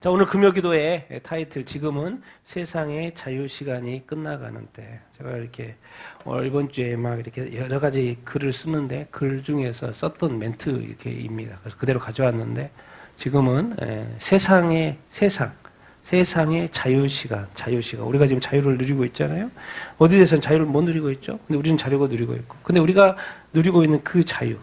자, 오늘 금요기도의 타이틀, 지금은 세상의 자유시간이 끝나가는 때. 제가 이렇게 이번 주에 막 이렇게 여러 가지 글을 쓰는데 글 중에서 썼던 멘트 이렇게입니다. 그래서 그대로 가져왔는데 지금은 세상의 자유시간. 우리가 지금 자유를 누리고 있잖아요. 어디에서는 자유를 못 누리고 있죠. 근데 우리는 자유가 누리고 있고. 근데 우리가 누리고 있는 그 자유.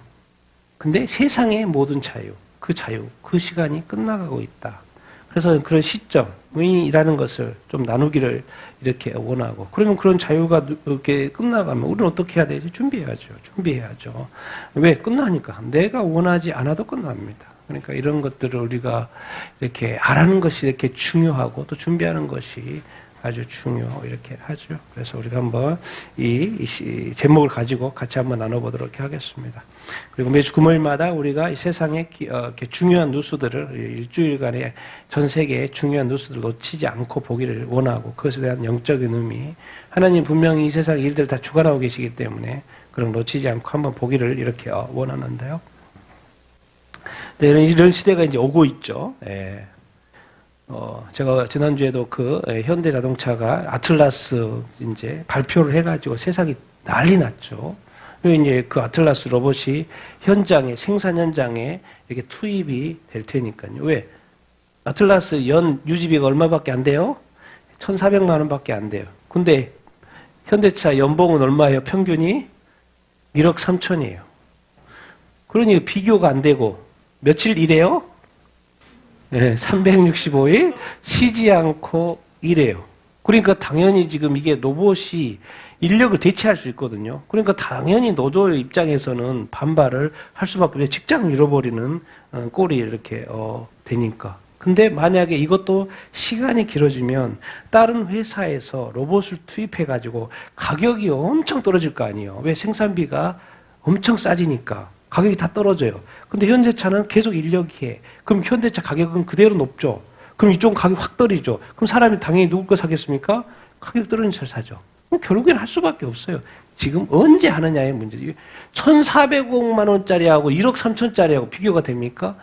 근데 세상의 모든 자유, 그 시간이 끝나가고 있다. 그래서 그런 시점이라는 것을 좀 나누기를 이렇게 원하고, 그러면 그런 자유가 이렇게 끝나가면 우리는 어떻게 해야 되지? 준비해야죠. 왜? 끝나니까. 내가 원하지 않아도 끝납니다. 그러니까 이런 것들을 우리가 이렇게 알아는 것이 이렇게 중요하고, 또 준비하는 것이 아주 이렇게 하죠. 그래서 우리가 한번 이 제목을 가지고 같이 한번 나눠보도록 하겠습니다. 그리고 매주 금요일마다 우리가 이 세상의 중요한 뉴스들을 일주일간의 전 세계의 중요한 뉴스들을 놓치지 않고 보기를 원하고, 그것에 대한 영적인 의미, 하나님 분명히 이 세상의 일들을 다 주관하고 계시기 때문에 그런 놓치지 않고 한번 보기를 이렇게 원하는데요. 이런 시대가 이제 오고 있죠. 예. 제가 지난주에도 현대 자동차가 아틀라스 이제 발표를 해가지고 세상이 난리 났죠. 그리고 이제 그 아틀라스 로봇이 생산 현장에 이렇게 투입이 될 테니까요. 왜? 아틀라스 연 유지비가 얼마밖에 안 돼요? 1,400만 원밖에 안 돼요. 근데 현대차 연봉은 얼마예요? 평균이 1억 3천이에요. 그러니 비교가 안 되고 며칠 일해요? 네, 365일 쉬지 않고 일해요. 그러니까 당연히 지금 이게 로봇이 인력을 대체할 수 있거든요. 그러니까 당연히 노조의 입장에서는 반발을 할 수밖에 없어요. 직장을 잃어버리는 꼴이 이렇게 되니까. 근데 만약에 이것도 시간이 길어지면 다른 회사에서 로봇을 투입해가지고 가격이 엄청 떨어질 거 아니에요. 왜? 생산비가 엄청 싸지니까. 가격이 다 떨어져요. 근데 현대차는 계속 인력이 해. 그럼 현대차 가격은 그대로 높죠. 그럼 이쪽은 가격 확 떨어지죠. 그럼 사람이 당연히 누구 거 사겠습니까? 가격 떨어진 차를 사죠. 그럼 결국에는 할 수밖에 없어요. 지금 언제 하느냐의 문제죠. 1,400만 원짜리하고 1억 3천짜리하고 비교가 됩니까?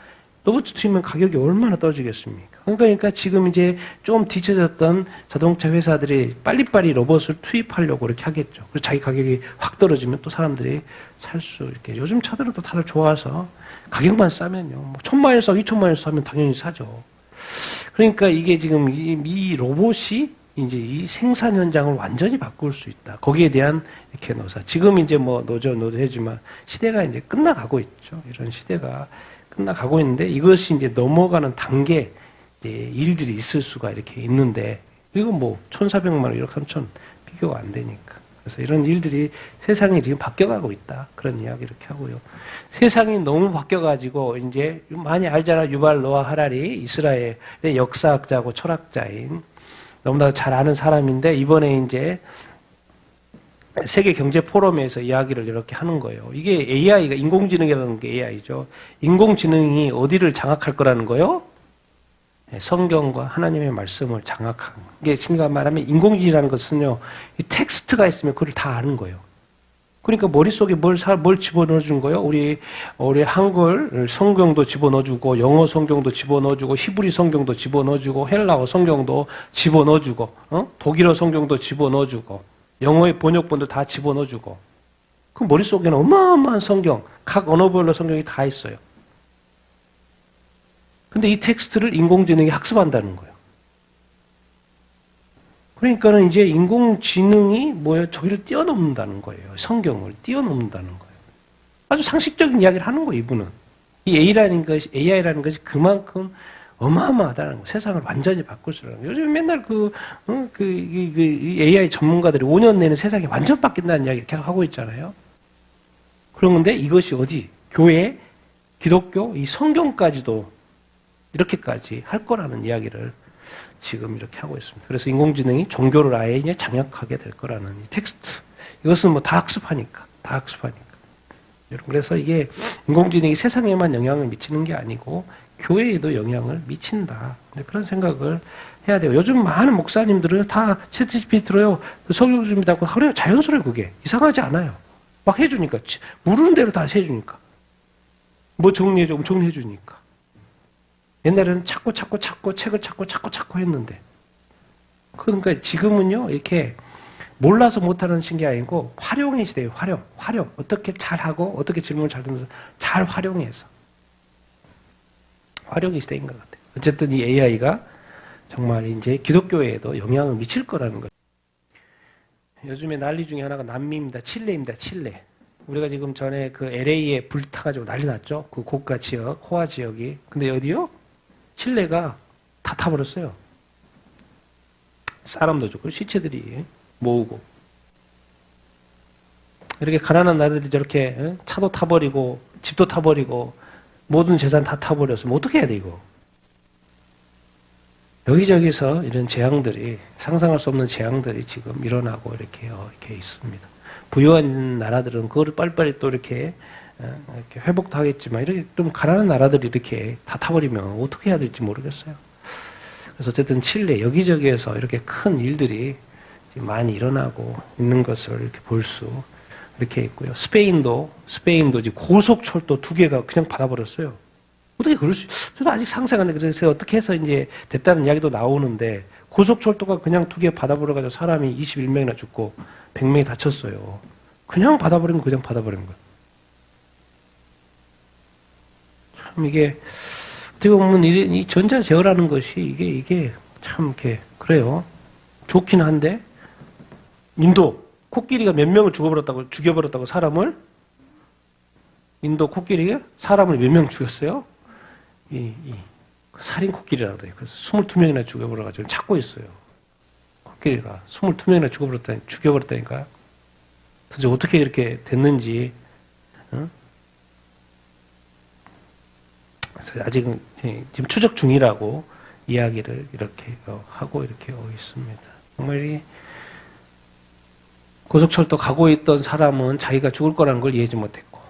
로봇 투입하면 가격이 얼마나 떨어지겠습니까? 그러니까 지금 이제 좀 뒤처졌던 자동차 회사들이 빨리빨리 로봇을 투입하려고 이렇게 하겠죠. 그리고 자기 가격이 확 떨어지면 또 사람들이 살 수 있게. 요즘 차들은 또 다들 좋아서 가격만 싸면요. 뭐 1,000만 원 싸고 2,000만 원 싸면 당연히 사죠. 그러니까 이게 지금 이 로봇이 이제 이 생산 현장을 완전히 바꿀 수 있다. 거기에 대한 이렇게 지금 이제 뭐 노조하지만 시대가 이제 끝나가고 있죠. 이런 시대가 끝나가고 있는데 이것이 이제 넘어가는 단계 일들이 있을 수가 이렇게 있는데, 이거 뭐 1,400만 원, 1억 3천 비교가 안 되니까. 그래서 이런 일들이 세상이 지금 바뀌어가고 있다. 그런 이야기 이렇게 하고요. 세상이 너무 바뀌어가지고 이제 많이 알잖아. 유발 노아 하라리, 이스라엘의 역사학자고 철학자인 너무나 잘 아는 사람인데, 이번에 이제 세계 경제 포럼에서 이야기를 이렇게 하는 거예요. 이게 AI가 인공지능이라는 게 AI죠. 인공지능이 어디를 장악할 거라는 거요? 성경과 하나님의 말씀을 장악한. 이게 친구가 말하면 인공지능이라는 것은요, 이 텍스트가 있으면 그걸 다 아는 거예요. 그러니까 머릿속에 뭘 집어넣어 준 거예요? 우리 한글 성경도 집어넣어 주고, 영어 성경도 집어넣어 주고, 히브리 성경도 집어넣어 주고, 헬라어 성경도 집어넣어 주고, 독일어 성경도 집어넣어 주고, 영어의 번역본도 다 집어넣어 주고. 그 머릿속에는 어마어마한 성경, 각 언어별로 성경이 다 있어요. 근데 이 텍스트를 인공지능이 학습한다는 거예요. 그러니까는 이제 인공지능이 저기를 뛰어넘는다는 거예요. 성경을 뛰어넘는다는 거예요. 아주 상식적인 이야기를 하는 거예요, 이분은. 이 AI라는 것이 그만큼 어마어마하다는 거예요. 세상을 완전히 바꿀 수 있는 거예요. 요즘 맨날 이 AI 전문가들이 5년 내는 세상이 완전 바뀐다는 이야기 계속 하고 있잖아요. 그런데 이것이 어디? 교회, 기독교, 이 성경까지도 이렇게까지 할 거라는 이야기를 지금 이렇게 하고 있습니다. 그래서 인공지능이 종교를 아예 이제 장악하게 될 거라는 이 텍스트. 이것은 뭐 다 학습하니까. 여러분, 그래서 이게 인공지능이 세상에만 영향을 미치는 게 아니고 교회에도 영향을 미친다. 그런 생각을 해야 돼요. 요즘 많은 목사님들은 다 챗GPT로요, 설교 준비하고 하래요. 자연스러워요, 그게. 이상하지 않아요. 막 해주니까. 모르는 대로 다 해주니까. 뭐 정리해주니까. 옛날에는 찾고 책을 찾고 했는데. 그러니까 지금은요, 이렇게 몰라서 못하는 게 아니고 활용의 시대예요. 활용. 어떻게 잘하고 어떻게 질문을 잘 듣는서 잘 활용해서. 활용의 시대인 것 같아요. 어쨌든 이 AI가 정말 이제 기독교에도 영향을 미칠 거라는 거죠. 요즘에 난리 중에 하나가 남미입니다. 칠레입니다. 칠레. 우리가 지금 전에 그 LA에 불 타가지고 난리 났죠. 그 고가 지역, 호화 지역이. 근데 어디요? 칠레가 다 타버렸어요. 사람도 좋고 시체들이 모으고. 이렇게 가난한 나라들이 저렇게 차도 타버리고 집도 타버리고 모든 재산 다 타버려서 뭐 어떻게 해야 돼 이거. 여기저기서 이런 재앙들이 상상할 수 없는 재앙들이 지금 일어나고 이렇게 있습니다. 부유한 나라들은 그거를 빨리빨리 또 이렇게 회복도 하겠지만 이렇게 좀 가난한 나라들이 이렇게 다 타버리면 어떻게 해야 될지 모르겠어요. 그래서 어쨌든 칠레 여기저기에서 이렇게 큰 일들이 많이 일어나고 있는 것을 이렇게 볼 수 이렇게 있고요. 스페인도 이제 고속철도 2개가 그냥 받아버렸어요. 어떻게 그럴 수, 저도 아직 상상이 안 돼. 그래서 어떻게 해서 이제 됐다는 이야기도 나오는데, 고속철도가 그냥 2개 받아버려가지고 사람이 21명이나 죽고 100명이 다쳤어요. 그냥 받아버린 거, 그냥 받아버린 거예요. 참 이게, 어떻게 보면 이 전자제어라는 것이 이게 참 이렇게, 그래요. 좋긴 한데, 인도, 코끼리가 몇 명을 죽여버렸다고 사람을? 인도 코끼리가 사람을 몇 명 죽였어요? 살인 코끼리라고 그래요. 그래서 22명이나 죽여버려가지고 찾고 있어요. 코끼리가 22명이나 죽여버렸다니까. 도대체 어떻게 이렇게 됐는지, 그래서 아직은 지금 추적 중이라고 이야기를 이렇게 하고 이렇게 있습니다. 정말 이 고속철도 가고 있던 사람은 자기가 죽을 거라는 걸 이해하지 못했고,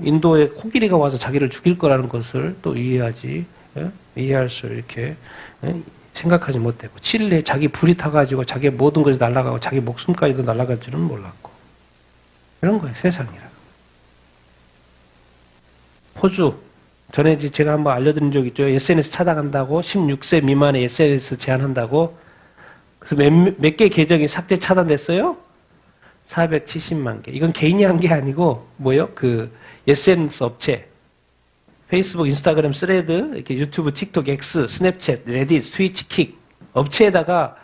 인도에 코끼리가 와서 자기를 죽일 거라는 것을 또 이해할 수 이렇게 생각하지 못했고, 칠레 자기 불이 타가지고 자기 모든 것이 날아가고 자기 목숨까지도 날아갈 줄은 몰랐고, 이런 거예요, 세상이라. 호주, 전에 제가 한번 알려드린 적 있죠. SNS 차단한다고, 16세 미만의 SNS 제한한다고. 그래서 몇 개 계정이 삭제 차단됐어요? 470만 개. 이건 개인이 한 게 아니고, SNS 업체. 페이스북, 인스타그램, 스레드, 이렇게 유튜브, 틱톡, X, 스냅챗, 레딧, 트위치, 킥. 업체에다가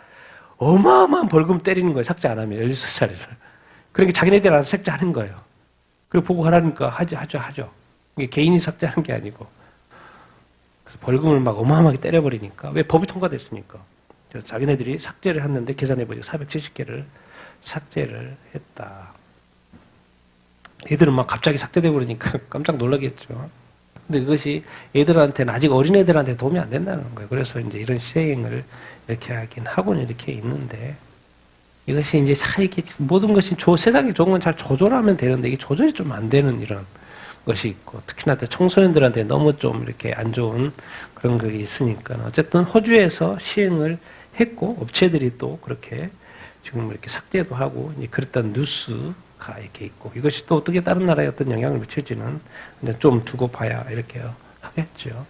어마어마한 벌금 때리는 거예요. 삭제 안 하면, 16살이를. 그러니까 자기네들 알아서 삭제하는 거예요. 그리고 보고 하라니까 하죠. 이게 개인이 삭제하는 게 아니고. 그래서 벌금을 막 어마어마하게 때려버리니까. 왜? 법이 통과됐으니까. 그래서 자기네들이 삭제를 했는데 계산해보니까 470개를 삭제를 했다. 애들은 막 갑자기 삭제돼 버리니까 깜짝 놀라겠죠. 근데 그것이 애들한테는, 아직 어린애들한테 도움이 안 된다는 거예요. 그래서 이제 이런 시행을 이렇게 하긴 하고는 이렇게 있는데, 이것이 이제 이렇게 모든 것이 세상에 좋은 건 잘 조절하면 되는데, 이게 조절이 좀 안 되는 이런 것이 있고, 특히나 청소년들한테 너무 좀 이렇게 안 좋은 그런 게 있으니까. 어쨌든 호주에서 시행을 했고, 업체들이 또 그렇게 지금 이렇게 삭제도 하고, 이제 그랬던 뉴스가 이렇게 있고, 이것이 또 어떻게 다른 나라에 어떤 영향을 미칠지는 좀 두고 봐야 이렇게 하겠죠.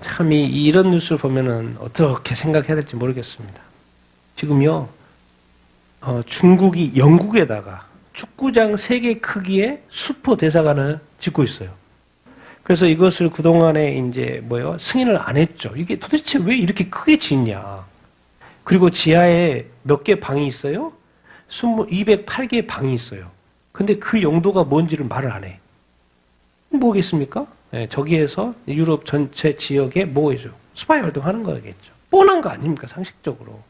참, 이런 뉴스를 보면은 어떻게 생각해야 될지 모르겠습니다. 지금요, 중국이 영국에다가 축구장 3개 크기의 슈퍼 대사관을 짓고 있어요. 그래서 이것을 그동안에 이제 승인을 안 했죠. 이게 도대체 왜 이렇게 크게 짓냐. 그리고 지하에 몇 개 방이 있어요? 208개 방이 있어요. 근데 그 용도가 뭔지를 말을 안 해. 뭐겠습니까? 네, 저기에서 유럽 전체 지역에 뭐겠죠? 스파이 활동하는 거겠죠. 뻔한 거 아닙니까? 상식적으로.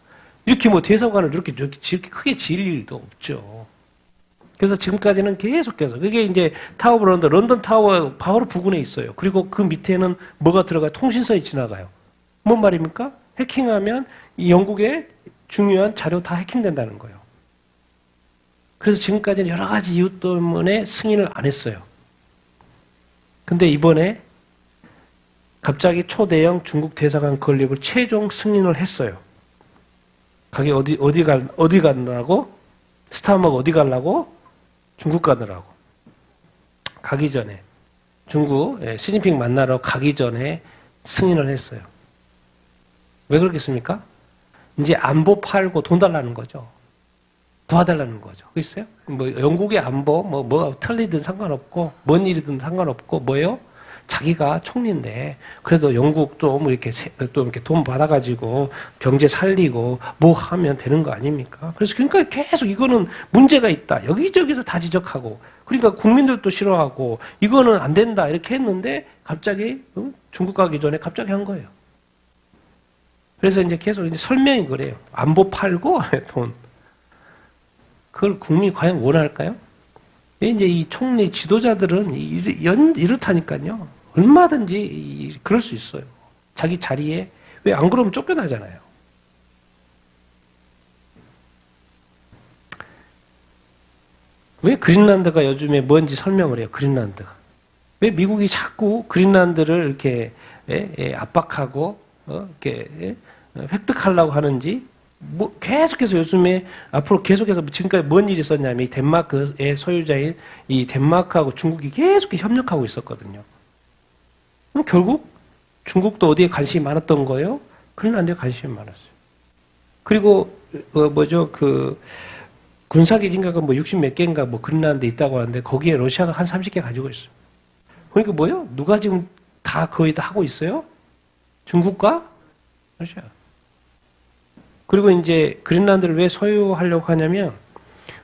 이렇게 대사관을 이렇게 크게 지을 일도 없죠. 그래서 지금까지는 계속해서, 그게 이제 타워 오브 런던 타워 바로 부근에 있어요. 그리고 그 밑에는 뭐가 들어가요? 통신선이 지나가요. 뭔 말입니까? 해킹하면 이 영국의 중요한 자료 다 해킹된다는 거예요. 그래서 지금까지는 여러 가지 이유 때문에 승인을 안 했어요. 근데 이번에 갑자기 초대형 중국 대사관 건립을 최종 승인을 했어요. 가게 어디 가느라고? 스타벅 어디 가려고? 중국 가느라고. 가기 전에. 중국 시진핑 만나러 가기 전에 승인을 했어요. 왜 그렇겠습니까? 이제 안보 팔고 돈 달라는 거죠. 도와달라는 거죠. 그랬어요? 뭐 영국의 안보 뭐가 틀리든 상관없고 뭔 일이든 상관없고 뭐예요? 자기가 총리인데 그래도 영국도 뭐 이렇게 또 이렇게 돈 받아가지고 경제 살리고 뭐 하면 되는 거 아닙니까? 그래서 그러니까 계속 이거는 문제가 있다. 여기저기서 다 지적하고 그러니까 국민들도 싫어하고 이거는 안 된다 이렇게 했는데 갑자기 중국 가기 전에 갑자기 한 거예요. 그래서 이제 계속 이제 설명이 그래요. 안보 팔고 돈. 그걸 국민이 과연 원할까요? 이제 이 총리 지도자들은 이렇다니까요. 얼마든지 그럴 수 있어요. 자기 자리에. 왜 안 그러면 쫓겨나잖아요. 왜 그린란드가 요즘에 뭔지 설명을 해요. 그린란드가. 왜 미국이 자꾸 그린란드를 이렇게 압박하고 이렇게 획득하려고 하는지 뭐 계속해서 요즘에 앞으로 계속해서 지금까지 뭔 일이 있었냐면 이 덴마크의 소유자인 이 덴마크하고 중국이 계속 협력하고 있었거든요. 그럼 결국 중국도 어디에 관심이 많았던 거예요? 그린란드에 관심이 많았어요. 그리고 그 군사기지인가가 뭐 60몇 개인가 뭐 그린란드에 있다고 하는데 거기에 러시아가 한 30개 가지고 있어요. 그러니까 뭐예요? 누가 지금 다 거의 다 하고 있어요? 중국과 러시아. 그리고 이제 그린란드를 왜 소유하려고 하냐면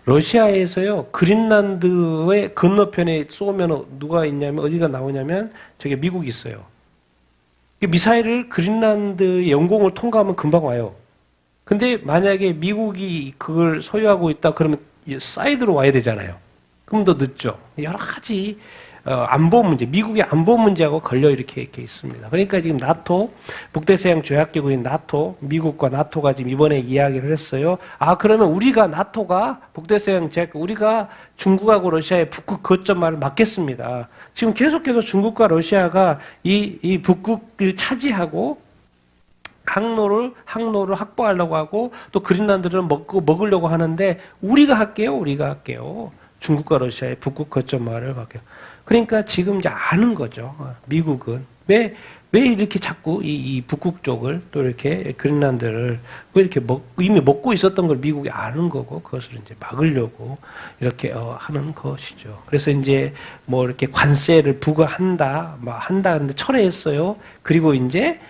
러시아에서요 그린란드의 건너편에 쏘면 누가 있냐면 어디가 나오냐면 저게 미국이 있어요. 미사일을 그린란드의 영공을 통과하면 금방 와요. 근데 만약에 미국이 그걸 소유하고 있다 그러면 사이드로 와야 되잖아요. 그럼 더 늦죠. 여러 가지 안보 문제, 미국의 안보 문제하고 걸려 이렇게 있습니다. 그러니까 지금 나토, 북대서양 조약기구인 나토, 미국과 나토가 지금 이번에 이야기를 했어요. 아, 그러면 우리가 나토가 북대서양 조약기구, 우리가 중국하고 러시아의 북극 거점말을 막겠습니다. 지금 계속해서 중국과 러시아가 이 북극을 차지하고 항로를 확보하려고 하고 또 그린란드를 먹으려고 하는데 우리가 할게요. 중국과 러시아의 북극 거점말을 막게요. 그러니까 지금 이제 아는 거죠. 미국은 왜 이렇게 자꾸 이 북극 쪽을 또 이렇게 그린란드를 왜 이렇게 이미 먹고 있었던 걸 미국이 아는 거고 그것을 이제 막으려고 이렇게 하는 것이죠. 그래서 이제 뭐 이렇게 관세를 부과한다, 한다는데 철회했어요. 그리고 이제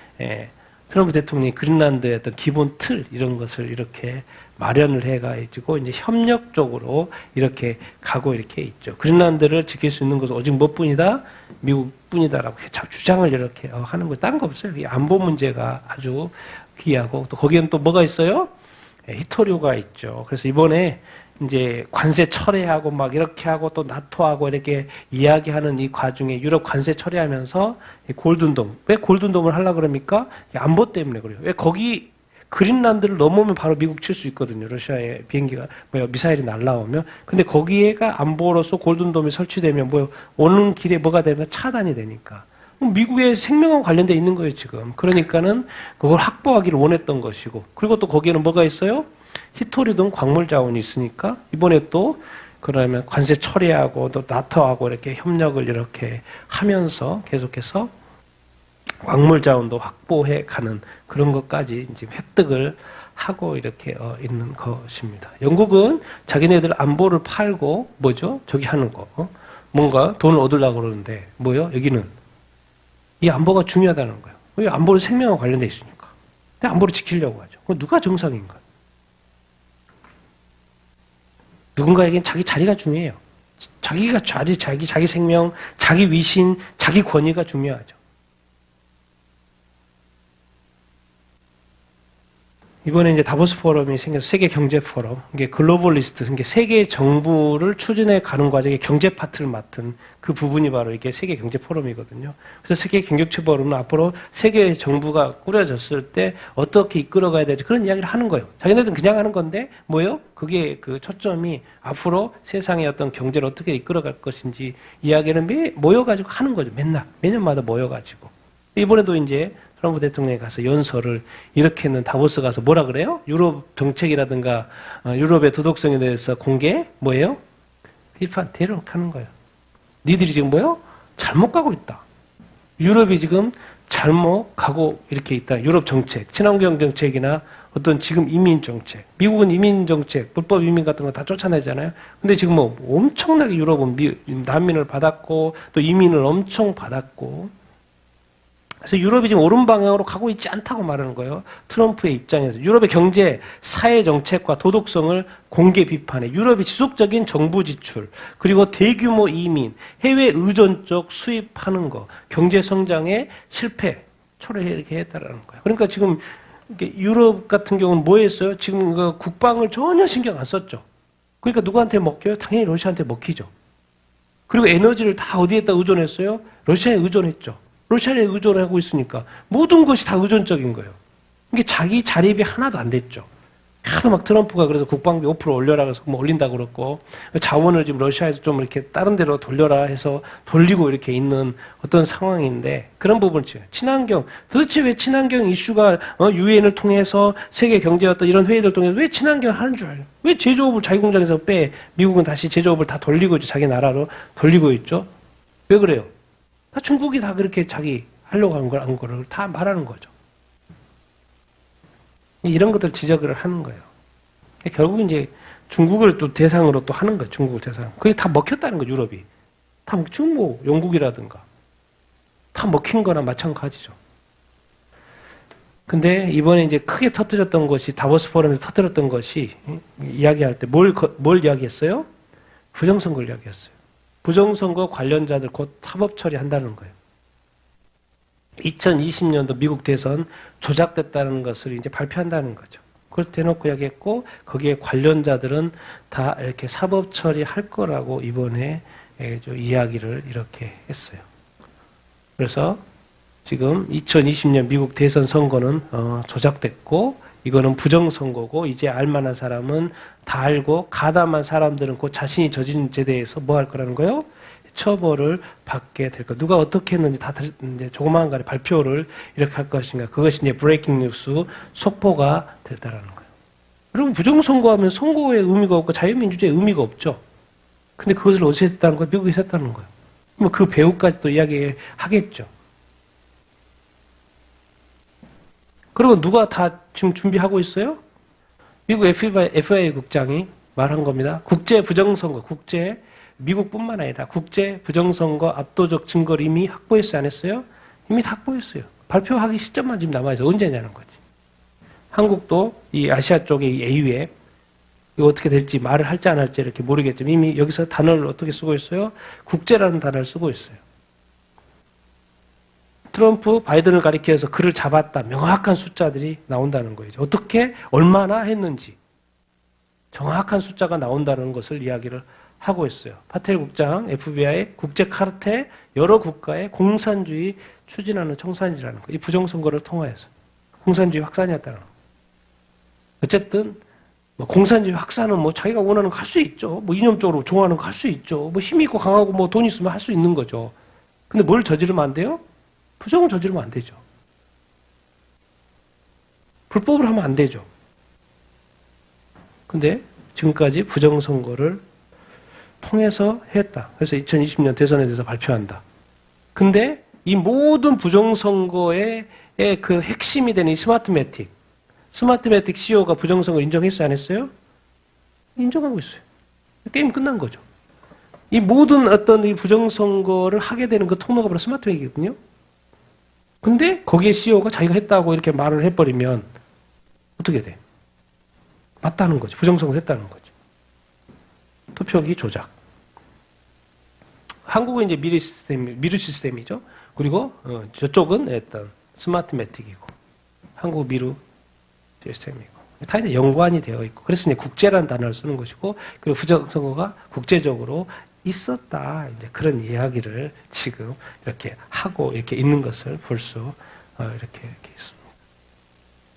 트럼프 대통령이 그린란드의 어떤 기본 틀 이런 것을 이렇게 마련을 해가지고 이제 협력적으로 이렇게 가고 이렇게 있죠. 그린란드를 지킬 수 있는 것은 오직 뭐뿐이다? 미국뿐이다라고 주장을 이렇게 하는 거, 딴 거 없어요. 이 안보 문제가 아주 귀하고 또 거기에는 또 뭐가 있어요? 히토류가 있죠. 그래서 이번에 이제 관세 철회하고 막 이렇게 하고 또 나토하고 이렇게 이야기하는 이 과중에 유럽 관세 철회하면서 골든돔, 왜 골든돔을 하려고 그럽니까? 안보 때문에 그래요. 왜 거기 그린란드를 넘으면 바로 미국 칠 수 있거든요. 러시아의 비행기가 미사일이 날라오면. 근데 거기에가 안보로서 골든돔이 설치되면 오는 길에 뭐가 되면 차단이 되니까. 미국의 생명과 관련돼 있는 거예요, 지금. 그러니까는 그걸 확보하기를 원했던 것이고. 그리고 또 거기에는 뭐가 있어요? 히토리 등 광물 자원이 있으니까 이번에 또 그러면 관세 처리하고 또 나토하고 이렇게 협력을 이렇게 하면서 계속해서 광물 자원도 확보해 가는 그런 것까지 이제 획득을 하고 이렇게 있는 것입니다. 영국은 자기네들 안보를 팔고 뭐죠? 저기 하는 거. 뭔가 돈을 얻으려고 그러는데 뭐요? 여기는 이 안보가 중요하다는 거예요. 왜 안보는 생명과 관련돼 있으니까. 근데 안보를 지키려고 하죠. 누가 정상인가? 누군가에겐 자기 자리가 중요해요. 자기 생명, 자기 위신, 자기 권위가 중요하죠. 이번에 이제 다보스 포럼이 생겨서 세계 경제 포럼, 이게 글로벌리스트, 이게 세계 정부를 추진해 가는 과정에 경제 파트를 맡은 그 부분이 바로 이게 세계 경제 포럼이거든요. 그래서 세계 경제 포럼은 앞으로 세계 정부가 꾸려졌을 때 어떻게 이끌어가야 될지 그런 이야기를 하는 거예요. 자기네들은 그냥 하는 건데 뭐예요? 그게 그 초점이 앞으로 세상의 어떤 경제를 어떻게 이끌어갈 것인지 이야기를 모여가지고 하는 거죠. 맨날 매년마다 모여가지고 이번에도 이제 트럼프 대통령이 가서 연설을 이렇게 했는 다보스 가서 뭐라 그래요? 유럽 정책이라든가 유럽의 도덕성에 대해서 공개 뭐예요? 비판 대놓고 하는 거예요. 니들이 지금 뭐예요? 잘못 가고 있다. 유럽이 지금 잘못 가고 이렇게 있다. 유럽 정책, 친환경 정책이나 어떤 지금 이민 정책. 미국은 이민 정책, 불법 이민 같은 거 다 쫓아내잖아요. 근데 지금 뭐 엄청나게 유럽은 난민을 받았고 또 이민을 엄청 받았고. 그래서 유럽이 지금 옳은 방향으로 가고 있지 않다고 말하는 거예요. 트럼프의 입장에서. 유럽의 경제, 사회 정책과 도덕성을 공개 비판해. 유럽이 지속적인 정부 지출, 그리고 대규모 이민, 해외 의존적 수입하는 거, 경제 성장의 실패, 초래해 이렇게 했다라는 거예요. 그러니까 지금 유럽 같은 경우는 뭐 했어요? 지금 그 국방을 전혀 신경 안 썼죠. 그러니까 누구한테 먹혀요? 당연히 러시아한테 먹히죠. 그리고 에너지를 다 어디에다 의존했어요? 러시아에 의존했죠. 러시아에 의존하고 있으니까 모든 것이 다 의존적인 거예요. 이게 자기 자립이 하나도 안 됐죠. 하도 막 트럼프가 그래서 국방비 5% 올려라 그래서 뭐 올린다고 그랬고 자원을 지금 러시아에서 좀 이렇게 다른 데로 돌려라 해서 돌리고 이렇게 있는 어떤 상황인데 그런 부분이죠. 친환경. 도대체 왜 친환경 이슈가 유엔을 통해서 세계 경제 어떤 이런 회의를 통해서 왜 친환경 하는 줄 알아요? 왜 제조업을 자기 공장에서 빼? 미국은 다시 제조업을 다 돌리고 있죠. 자기 나라로 돌리고 있죠. 왜 그래요? 다 중국이 다 그렇게 자기 하려고 한 거를 다 말하는 거죠. 이런 것들 지적을 하는 거예요. 결국 이제 중국을 또 대상으로 또 하는 거예요. 중국을 대상. 그게 다 먹혔다는 거예요. 유럽이. 다 중국, 영국이라든가. 다 먹힌 거나 마찬가지죠. 근데 이번에 이제 크게 터뜨렸던 것이 다보스 포럼에서 터뜨렸던 것이 이야기할 때 뭘 이야기했어요? 부정선거를 이야기했어요. 부정선거 관련자들 곧 사법 처리한다는 거예요. 2020년도 미국 대선 조작됐다는 것을 이제 발표한다는 거죠. 그걸 대놓고 이야기했고 거기에 관련자들은 다 이렇게 사법 처리할 거라고 이번에 이야기를 이렇게 했어요. 그래서 지금 2020년 미국 대선 선거는 조작됐고 이거는 부정선거고 이제 알만한 사람은 다 알고 가담한 사람들은 그 자신이 저지른 죄에 대해서 뭐 할 거라는 거예요? 처벌을 받게 될 거. 누가 어떻게 했는지 다 이제 조그마한 간에 발표를 이렇게 할 것인가. 그것이 이제 브레이킹 뉴스 속보가 됐다라는 거예요. 여러분 부정선거하면 선거의 의미가 없고 자유민주주의의 의미가 없죠. 근데 그것을 어디서 했다는 거예요? 미국에서 했다는 거예요. 뭐 그 배후까지 또 이야기하겠죠. 그리고 누가 다 지금 준비하고 있어요? 미국 FBI 국장이 말한 겁니다. 국제 부정선거, 미국뿐만 아니라 국제 부정선거 압도적 증거를 이미 확보했어요, 안 했어요? 이미 다 확보했어요. 발표하기 시점만 지금 남아있어요. 언제냐는 거지. 한국도 이 아시아 쪽의 이 AU에 이거 어떻게 될지 말을 할지 안 할지 이렇게 모르겠지만 이미 여기서 단어를 어떻게 쓰고 있어요? 국제라는 단어를 쓰고 있어요. 트럼프, 바이든을 가리켜서 그를 잡았다. 명확한 숫자들이 나온다는 거죠. 어떻게, 얼마나 했는지. 정확한 숫자가 나온다는 것을 이야기를 하고 있어요. 파텔 국장, FBI, 국제 카르텔, 여러 국가의 공산주의 추진하는 청산이라는 거. 이 부정선거를 통하여서. 공산주의 확산이었다는 거. 어쨌든, 뭐 공산주의 확산은 뭐 자기가 원하는 거 할 수 있죠. 뭐 이념적으로 좋아하는 거 할 수 있죠. 뭐 힘 있고 강하고 뭐 돈 있으면 할 수 있는 거죠. 근데 뭘 저지르면 안 돼요? 부정을 저지르면 안 되죠. 불법을 하면 안 되죠. 근데 지금까지 부정선거를 통해서 했다. 그래서 2020년 대선에 대해서 발표한다. 근데 이 모든 부정선거의 그 핵심이 되는 이 스마트매틱 CEO가 부정선거 인정했어요? 안 했어요? 인정하고 있어요. 게임 끝난 거죠. 이 모든 어떤 이 부정선거를 하게 되는 그 통로가 바로 스마트매틱이거든요. 근데 거기에 CEO가 자기가 했다고 이렇게 말을 해버리면 어떻게 돼? 맞다는 거죠. 부정선거를 했다는 거죠. 투표기 조작. 한국은 이제 미르 시스템이죠. 그리고 저쪽은 일단 스마트매틱이고 한국 미르 시스템이고 다 이제 연관이 되어 있고 그래서 이제 국제라는 단어를 쓰는 것이고 그리고 부정선거가 국제적으로 있었다. 이제 그런 이야기를 지금 이렇게 하고 이렇게 있는 것을 볼 수 이렇게 있습니다.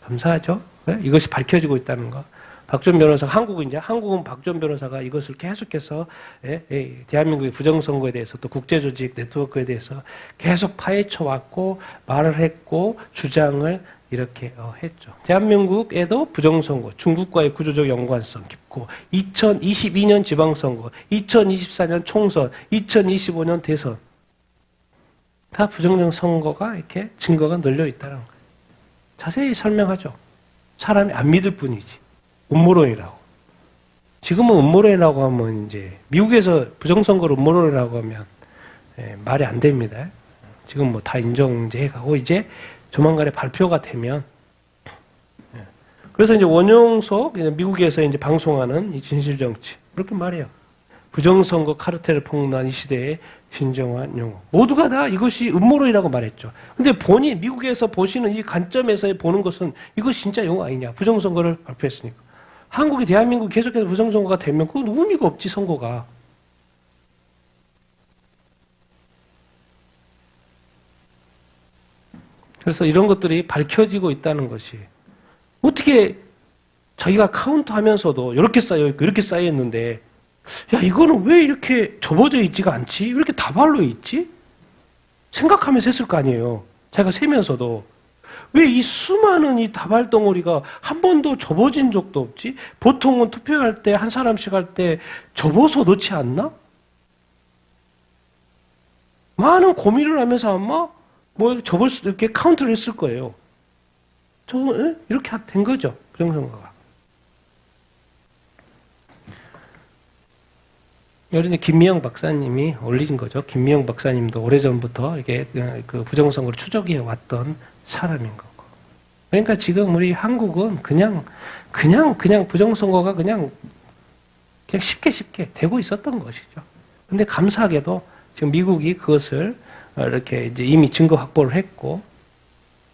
감사하죠? 네? 이것이 밝혀지고 있다는 거. 박준 변호사가 한국은 박준 변호사가 이것을 계속해서 대한민국의 부정선거에 대해서 또 국제조직 네트워크에 대해서 계속 파헤쳐 왔고 말을 했고 주장을 이렇게 했죠. 대한민국에도 부정선거, 중국과의 구조적 연관성 깊고 2022년 지방선거, 2024년 총선, 2025년 대선 다 부정적 선거가 이렇게 증거가 널려 있다는 거예요. 자세히 설명하죠. 사람이 안 믿을 뿐이지. 음모론이라고. 지금은 음모론이라고 하면 이제 미국에서 부정선거를 음모론이라고 하면 말이 안 됩니다. 지금 뭐 다 인정 이제 해가고 이제 조만간에 발표가 되면 그래서 이제 원용석 미국에서 이제 방송하는 이 진실정치 그렇게 말해요. 부정선거 카르텔을 폭로한 이 시대의 진정한 용어. 모두가 다 이것이 음모론이라고 말했죠. 근데 미국에서 보시는 이 관점에서 보는 것은 이것이 진짜 용어 아니냐. 부정선거를 발표했으니까. 한국이 대한민국 계속해서 부정선거가 되면 그건 의미가 없지 선거가. 그래서 이런 것들이 밝혀지고 있다는 것이 어떻게 자기가 카운트하면서도 이렇게 쌓여있고 이렇게 쌓여있는데 야 이거는 왜 이렇게 접어져 있지가 않지? 왜 이렇게 다발로 있지? 생각하면서 했을 거 아니에요. 자기가 세면서도 왜 이 수많은 이 다발 덩어리가 한 번도 접어진 적도 없지? 보통은 투표할 때 한 사람씩 할 때 접어서 놓지 않나? 많은 고민을 하면서 아마 뭐 이렇게 카운트를 했을 거예요. 이렇게 된 거죠. 부정선거가. 여기 김미영 박사님이 올린 거죠. 김미영 박사님도 오래전부터 이게 그 부정선거를 추적해 왔던 사람인 거고. 그러니까 지금 우리 한국은 그냥 부정선거가 그냥 쉽게 되고 있었던 것이죠. 근데 감사하게도 지금 미국이 그것을 이렇게 이제 이미 증거 확보를 했고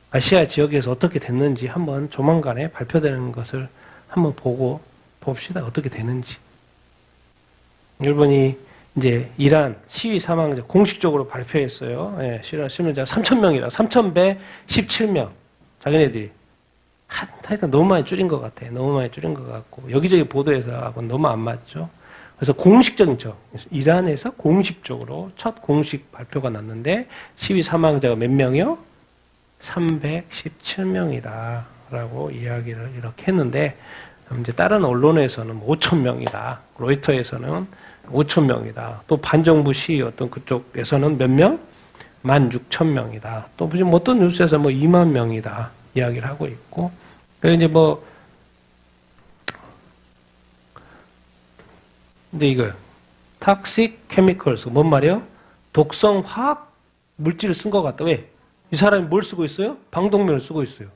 아시아 지역에서 어떻게 됐는지 한번 조만간에 발표되는 것을 한번 보고 봅시다. 어떻게 되는지. 일본이 이제 이란 시위 사망자 공식적으로 발표했어요. 예, 실명자가 3,000명이라 3,117명. 자기네들이 하여튼 너무 많이 줄인 것 같아. 너무 많이 줄인 것 같고 여기저기 보도에서하고는 너무 안 맞죠. 그래서 공식적이죠. 이란에서 공식적으로 첫 공식 발표가 났는데 시위 사망자가 몇 명이요? 317명이다 라고 이야기를 이렇게 했는데 이제 다른 언론에서는 5,000명이다. 로이터에서는 5,000명이다. 또 반정부 시위 어떤 그쪽에서는 몇 명? 16,000명이다. 또 뭐 어떤 뉴스에서 뭐 2만 명이다. 이야기를 하고 있고. 그래서 이제 뭐 근데 이거 toxic chemicals 뭔 말이에요? 독성 화학 물질을 쓴 것 같다. 왜? 이 사람이 뭘 쓰고 있어요? 방독면을 쓰고 있어요.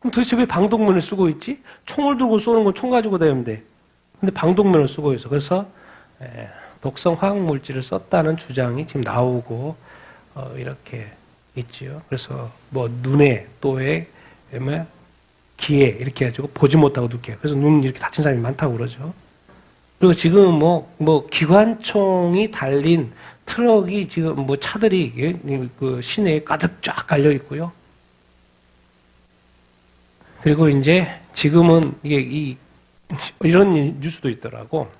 그럼 도대체 왜 방독면을 쓰고 있지? 총을 들고 쏘는 건 총 가지고 다니는데. 근데 방독면을 쓰고 있어. 그래서 독성 화학 물질을 썼다는 주장이 지금 나오고 이렇게 있지요. 그래서 뭐 눈에 또에 귀에 이렇게 해가지고 보지 못하고 눕게. 그래서 눈 이렇게 다친 사람이 많다고 그러죠. 그리고 지금 뭐 기관총이 달린 트럭이 지금 뭐 차들이 그 시내에 가득 쫙 깔려 있고요. 그리고 이제 지금은 이게 이런 뉴스도 있더라고.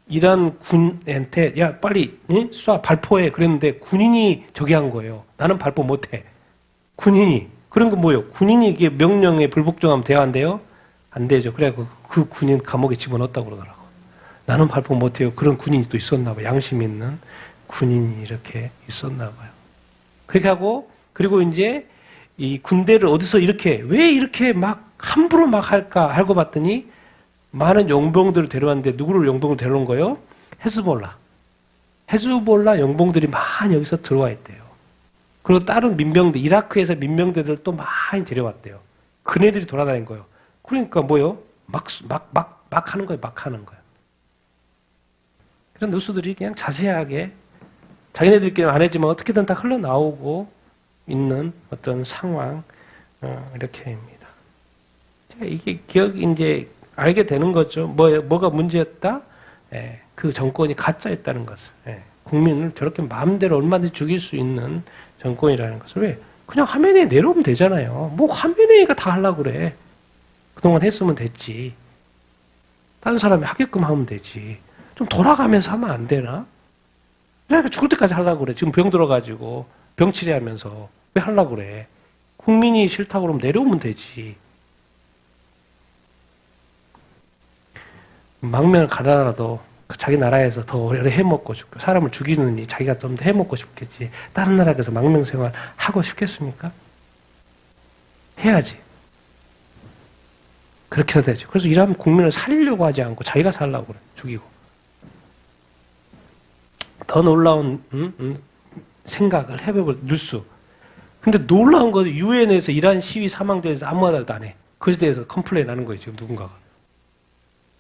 이란 군한테 야 빨리 쏴 발포해 그랬는데 군인이 저기 한 거예요. 나는 발포 못해. 군인이 그런 건 뭐예요? 군인이 이게 명령에 불복종하면 대화한대요? 안 되죠. 그래 그 군인 감옥에 집어넣었다고 그러더라고. 나는 발포 못해요. 그런 군인이 또 있었나 봐요. 양심 있는 군인이 이렇게 있었나 봐요. 그렇게 하고 그리고 이제 이 군대를 어디서 왜 이렇게 막 함부로 막 할까 하고 봤더니 많은 용병들을 데려왔는데 누구를 용병을 데려온 거예요? 헤즈볼라 용병들이 많이 여기서 들어와 있대요. 그리고 다른 민병대, 이라크에서 민병대들 또 많이 데려왔대요. 그네들이 돌아다닌 거예요. 그러니까 뭐요? 막 하는 거예요. 막 하는 거예요. 그런 뉴스들이 그냥 자세하게 자기네들끼리는 안 했지만 어떻게든 다 흘러나오고 있는 어떤 상황, 이렇게입니다. 이게 이제 알게 되는 거죠. 뭐가 문제였다? 그 정권이 가짜였다는 것을. 국민을 저렇게 마음대로 얼마든지 죽일 수 있는 정권이라는 것을. 왜? 그냥 화면에 내려오면 되잖아요. 뭐 화면에가 다 하려고 그래. 그동안 했으면 됐지. 다른 사람이 하게끔 하면 되지. 좀 돌아가면서 하면 안 되나? 그러니까 죽을 때까지 하려고 그래. 지금 병 들어가지고 병 치료하면서 왜 하려고 그래? 국민이 싫다고 그러면 내려오면 되지. 망명을 가더라도 자기 나라에서 더 오래 해먹고 싶고 사람을 죽이느니 자기가 좀 더 해먹고 싶겠지. 다른 나라에 가서 망명생활 하고 싶겠습니까? 해야지. 그렇게 되죠. 그래서 이란 국민을 살리려고 하지 않고 자기가 살려고 그래. 죽이고. 더 놀라운 생각을 해볼 뉴스. 근데 놀라운 건 유엔에서 이란 시위 사망자에 대해서 아무 말도 안 해. 그것에 대해서 컴플레인 하는 거예요. 지금 누군가가.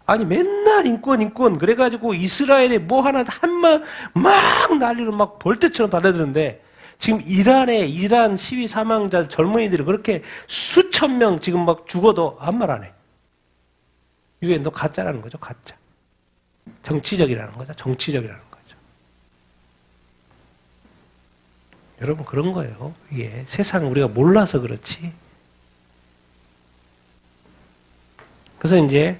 아니 맨날 인권 그래가지고 이스라엘에 뭐 하나 한만 막 난리로 막 벌떼처럼 달려드는데 지금 이란 시위 사망자 젊은이들이 그렇게 수천 명 지금 막 죽어도 아무 말 안 해. 유엔도 가짜라는 거죠. 가짜. 정치적이라는 거죠. 정치적이라는 거죠. 여러분 그런 거예요. 이게 세상 우리가 몰라서 그렇지. 그래서 이제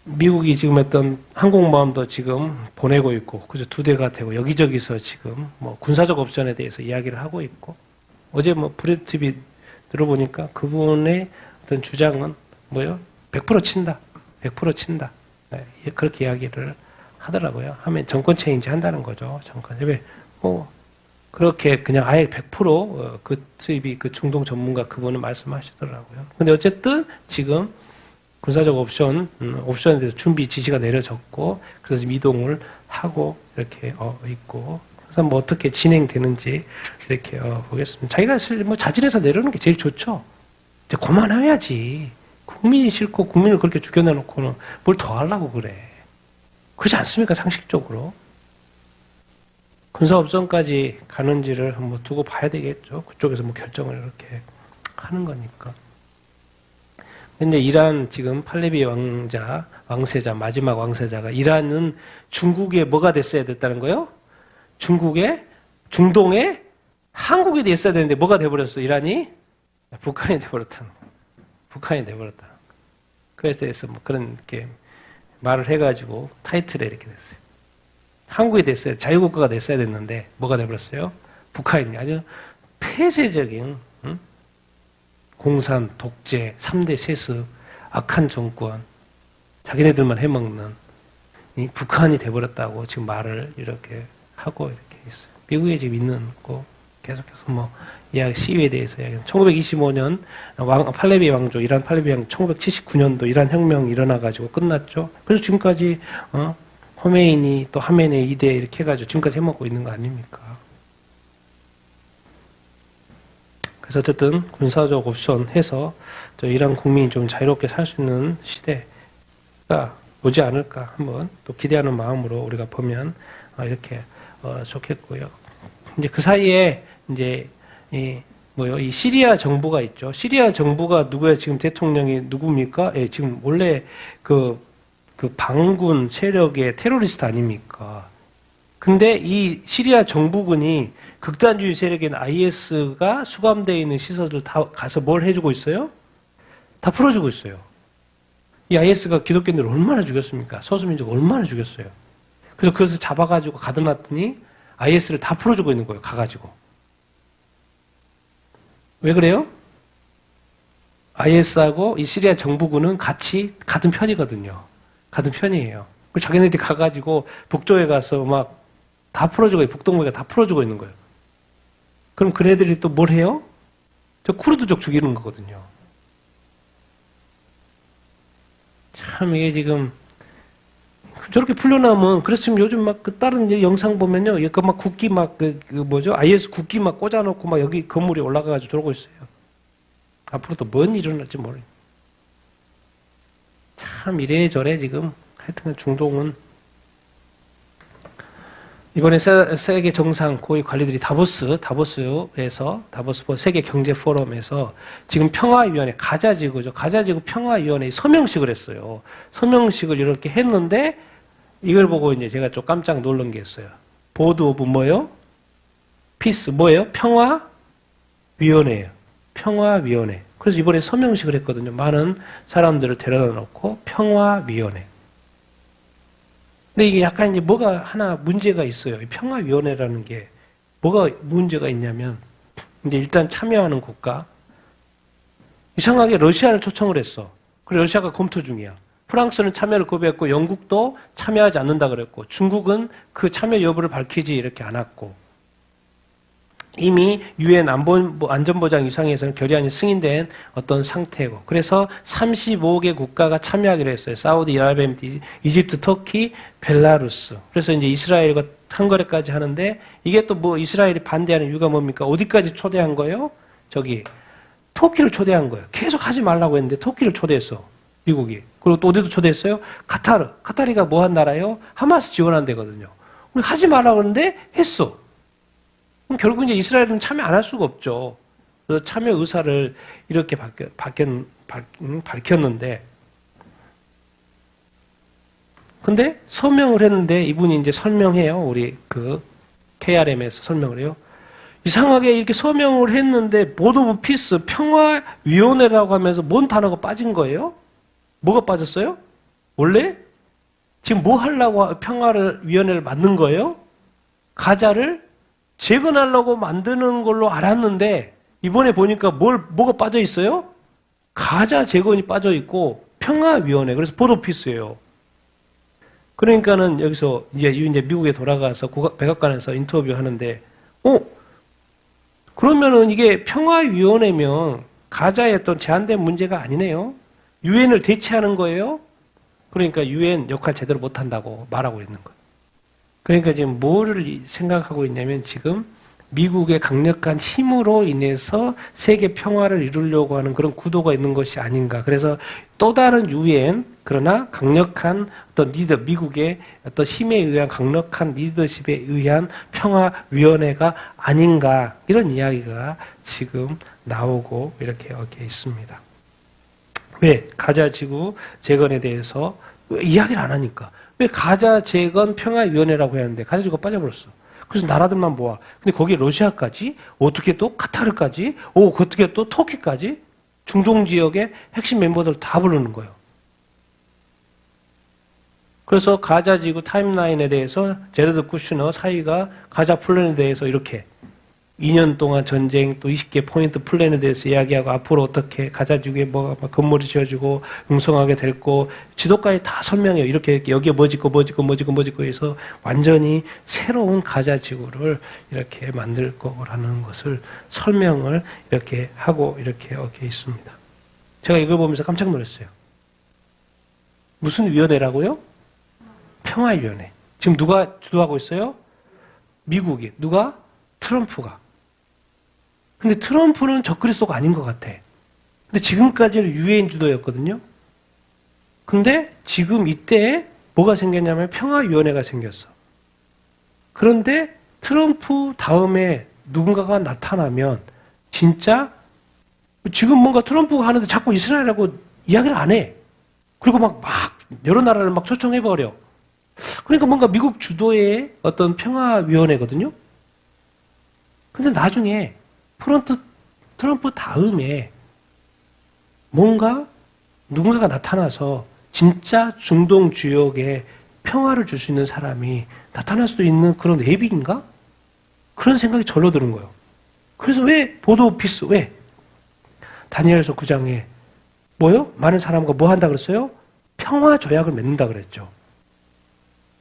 미국이 지금 했던 항공모함도 지금 보내고 있고, 그죠? 2대가 되고, 여기저기서 지금 뭐 군사적 옵션에 대해서 이야기를 하고 있고, 어제 뭐 브래드 TV 들어보니까 그분의 어떤 주장은 뭐요? 100% 친다. 100% 친다. 네, 그렇게 이야기를 하더라고요. 하면 정권 체인지 한다는 거죠. 정권. 왜? 그렇게 그냥 아예 100% 그 수입이 그 중동 전문가 그분은 말씀하시더라고요. 근데 어쨌든 지금 군사적 옵션에 대해서 준비 지시가 내려졌고, 그래서 지금 이동을 하고, 이렇게, 있고, 그래서 뭐 어떻게 진행되는지, 이렇게, 보겠습니다. 자기가 뭐 자진해서 내려오는 게 제일 좋죠. 이제 그만해야지. 국민이 싫고, 국민을 그렇게 죽여내놓고는 뭘 더 하려고 그래. 그렇지 않습니까? 상식적으로. 군사옵션까지 가는지를 한번 두고 봐야 되겠죠. 그쪽에서 뭐 결정을 이렇게 하는 거니까. 근데 이란 지금 팔레비 왕세자, 마지막 왕세자가 이란은 중국에 뭐가 됐어야 됐다는 거예요? 중동에 한국이 됐어야 되는데 뭐가 돼버렸어, 이란이? 북한이 돼버렸다는 거. 북한이 돼버렸다는 거. 그래서 뭐 그런 게 말을 해가지고 타이틀에 이렇게 됐어요. 한국이 됐어야, 자유국가가 됐어야 됐는데 뭐가 돼버렸어요? 북한이 아주 폐쇄적인, 공산, 독재, 3대 세습, 악한 정권, 자기네들만 해먹는 이 북한이 돼버렸다고 지금 말을 이렇게 하고 이렇게 있어요. 미국에 지금 있는 거 계속해서 뭐 이야기 시위에 대해서 이야기. 1925년 팔레비 왕조, 이란 팔레비 왕조 1979년도 이란 혁명이 일어나가지고 끝났죠. 그래서 지금까지 호메이니 또 하메네이 2대 이렇게 해가지고 지금까지 해먹고 있는 거 아닙니까? 그래서 어쨌든 군사적 옵션 해서 저 이란 국민이 좀 자유롭게 살 수 있는 시대가 오지 않을까 한번 또 기대하는 마음으로 우리가 보면 이렇게 좋겠고요. 이제 그 사이에 이제 이 시리아 정부가 있죠. 시리아 정부가 누구야? 지금 대통령이 누굽니까? 예, 지금 원래 그 반군 세력의 테러리스트 아닙니까? 근데 이 시리아 정부군이 극단주의 세력인 IS가 수감되어 있는 시설들 다 가서 뭘 해주고 있어요? 다 풀어주고 있어요. 이 IS가 기독교인들을 얼마나 죽였습니까? 소수민족 얼마나 죽였어요. 그래서 그것을 잡아가지고 가둬놨더니 IS를 다 풀어주고 있는 거예요. 가가지고. 왜 그래요? IS하고 이 시리아 정부군은 같이 같은 편이거든요. 같은 편이에요. 자기네들이 가가지고 북쪽에 가서 막 다 풀어주고, 북동부가 다 풀어주고 있는 거예요. 그럼 그네들이 또 뭘 해요? 저 쿠르드족 죽이는 거거든요. 참 이게 지금 저렇게 풀려나면 그렇지만 요즘 막 그 다른 영상 보면요, 이거 막 국기 막 IS 국기 막 꽂아놓고 막 여기 건물에 올라가가지고 저러고 있어요. 앞으로 또 뭔 일이 일어날지 모르겠어요. 참 이래저래 지금 하여튼 중동은 이번에 세계 정상 고위 관리들이 다보스에서 세계 경제 포럼에서 지금 평화위원회 가자지구죠. 가자지구 평화위원회 서명식을 했어요. 서명식을 이렇게 했는데 이걸 보고 이제 제가 좀 깜짝 놀란 게 있어요. 보드 오브 뭐예요? 피스 뭐예요? 평화위원회예요. 평화위원회. 그래서 이번에 서명식을 했거든요. 많은 사람들을 데려다 놓고 평화위원회. 근데 이게 약간 이제 뭐가 하나 문제가 있어요. 이 평화위원회라는 게 뭐가 문제가 있냐면 이제 일단 참여하는 국가 이상하게 러시아를 초청을 했어. 그래 러시아가 검토 중이야. 프랑스는 참여를 거부했고 영국도 참여하지 않는다 그랬고 중국은 그 참여 여부를 밝히지 이렇게 않았고 이미 유엔 안전보장 이상에서는 결의안이 승인된 어떤 상태고 그래서 35개 국가가 참여하기로 했어요. 사우디아라비아, 이집트, 터키, 벨라루스. 그래서 이제 이스라엘과 상거래까지 하는데 이게 또 뭐 이스라엘이 반대하는 이유가 뭡니까? 어디까지 초대한 거예요? 저기 터키를 초대한 거예요. 계속 하지 말라고 했는데 터키를 초대했어. 미국이. 그리고 또 어디도 초대했어요? 카타르. 카타리가 뭐 한 나라예요? 하마스 지원한 데거든요. 하지 말라고 했는데 했어. 그럼 결국 이제 이스라엘은 참여 안 할 수가 없죠. 그래서 참여 의사를 이렇게 밝혔는데, 근데 서명을 했는데 이분이 이제 설명해요. 우리 그 KRM에서 설명을 해요. 이상하게 이렇게 서명을 했는데 보드 오브 피스 평화위원회라고 하면서 뭔 단어가 빠진 거예요? 뭐가 빠졌어요? 원래 지금 뭐 하려고 평화위원회를 만든 거예요? 가자를 재건하려고 만드는 걸로 알았는데 이번에 보니까 뭐가 빠져 있어요? 가자 재건이 빠져 있고 평화위원회. 그래서 보드 오브 피스예요. 그러니까는 여기서 이제 미국에 돌아가서 백악관에서 인터뷰하는데, 그러면은 이게 평화위원회면 가자에 어떤 제한된 문제가 아니네요. 유엔을 대체하는 거예요. 그러니까 유엔 역할 제대로 못한다고 말하고 있는 거예요. 그러니까 지금 뭐를 생각하고 있냐면 지금 미국의 강력한 힘으로 인해서 세계 평화를 이루려고 하는 그런 구도가 있는 것이 아닌가. 그래서 또 다른 유엔, 그러나 강력한 어떤 미국의 어떤 힘에 의한 강력한 리더십에 의한 평화위원회가 아닌가. 이런 이야기가 지금 나오고 이렇게 여기에 있습니다. 왜? 가자 지구 재건에 대해서 왜 이야기를 안 하니까. 왜 가자 재건 평화위원회라고 했는데 가자 지구가 빠져버렸어. 그래서 나라들만 모아. 근데 거기에 러시아까지, 어떻게 또 카타르까지, 어떻게 또 터키까지 중동 지역의 핵심 멤버들 다 부르는 거예요. 그래서 가자 지구 타임라인에 대해서 제레드 쿠슈너 사이가 가자 플랜에 대해서 이렇게 2년 동안 전쟁 또 20개 포인트 플랜에 대해서 이야기하고 앞으로 어떻게 가자 지구에 뭐가 건물이 지어지고 웅성하게 될고 지도까지 다 설명해요. 이렇게 여기에 뭐 짓고 해서 완전히 새로운 가자 지구를 이렇게 만들 거라는 것을 설명을 이렇게 하고 이렇게 여기 있습니다. 제가 이걸 보면서 깜짝 놀랐어요. 무슨 위원회라고요? 평화위원회. 지금 누가 주도하고 있어요? 미국이. 누가? 트럼프가. 근데 트럼프는 적그리스도가 아닌 것 같아. 근데 지금까지는 유엔 주도였거든요. 근데 지금 이때 뭐가 생겼냐면 평화위원회가 생겼어. 그런데 트럼프 다음에 누군가가 나타나면 진짜 지금 뭔가 트럼프가 하는데 자꾸 이스라엘하고 이야기를 안 해. 그리고 막 여러 나라를 막 초청해버려. 그러니까 뭔가 미국 주도의 어떤 평화위원회거든요. 근데 나중에 트럼프 다음에 뭔가 누군가가 나타나서 진짜 중동 지역에 평화를 줄 수 있는 사람이 나타날 수도 있는 그런 예비인가? 그런 생각이 절로 드는 거예요. 그래서 왜 보드 오피스, 왜? 다니엘서 9장에 뭐요? 많은 사람과 뭐 한다 그랬어요? 평화 조약을 맺는다 그랬죠.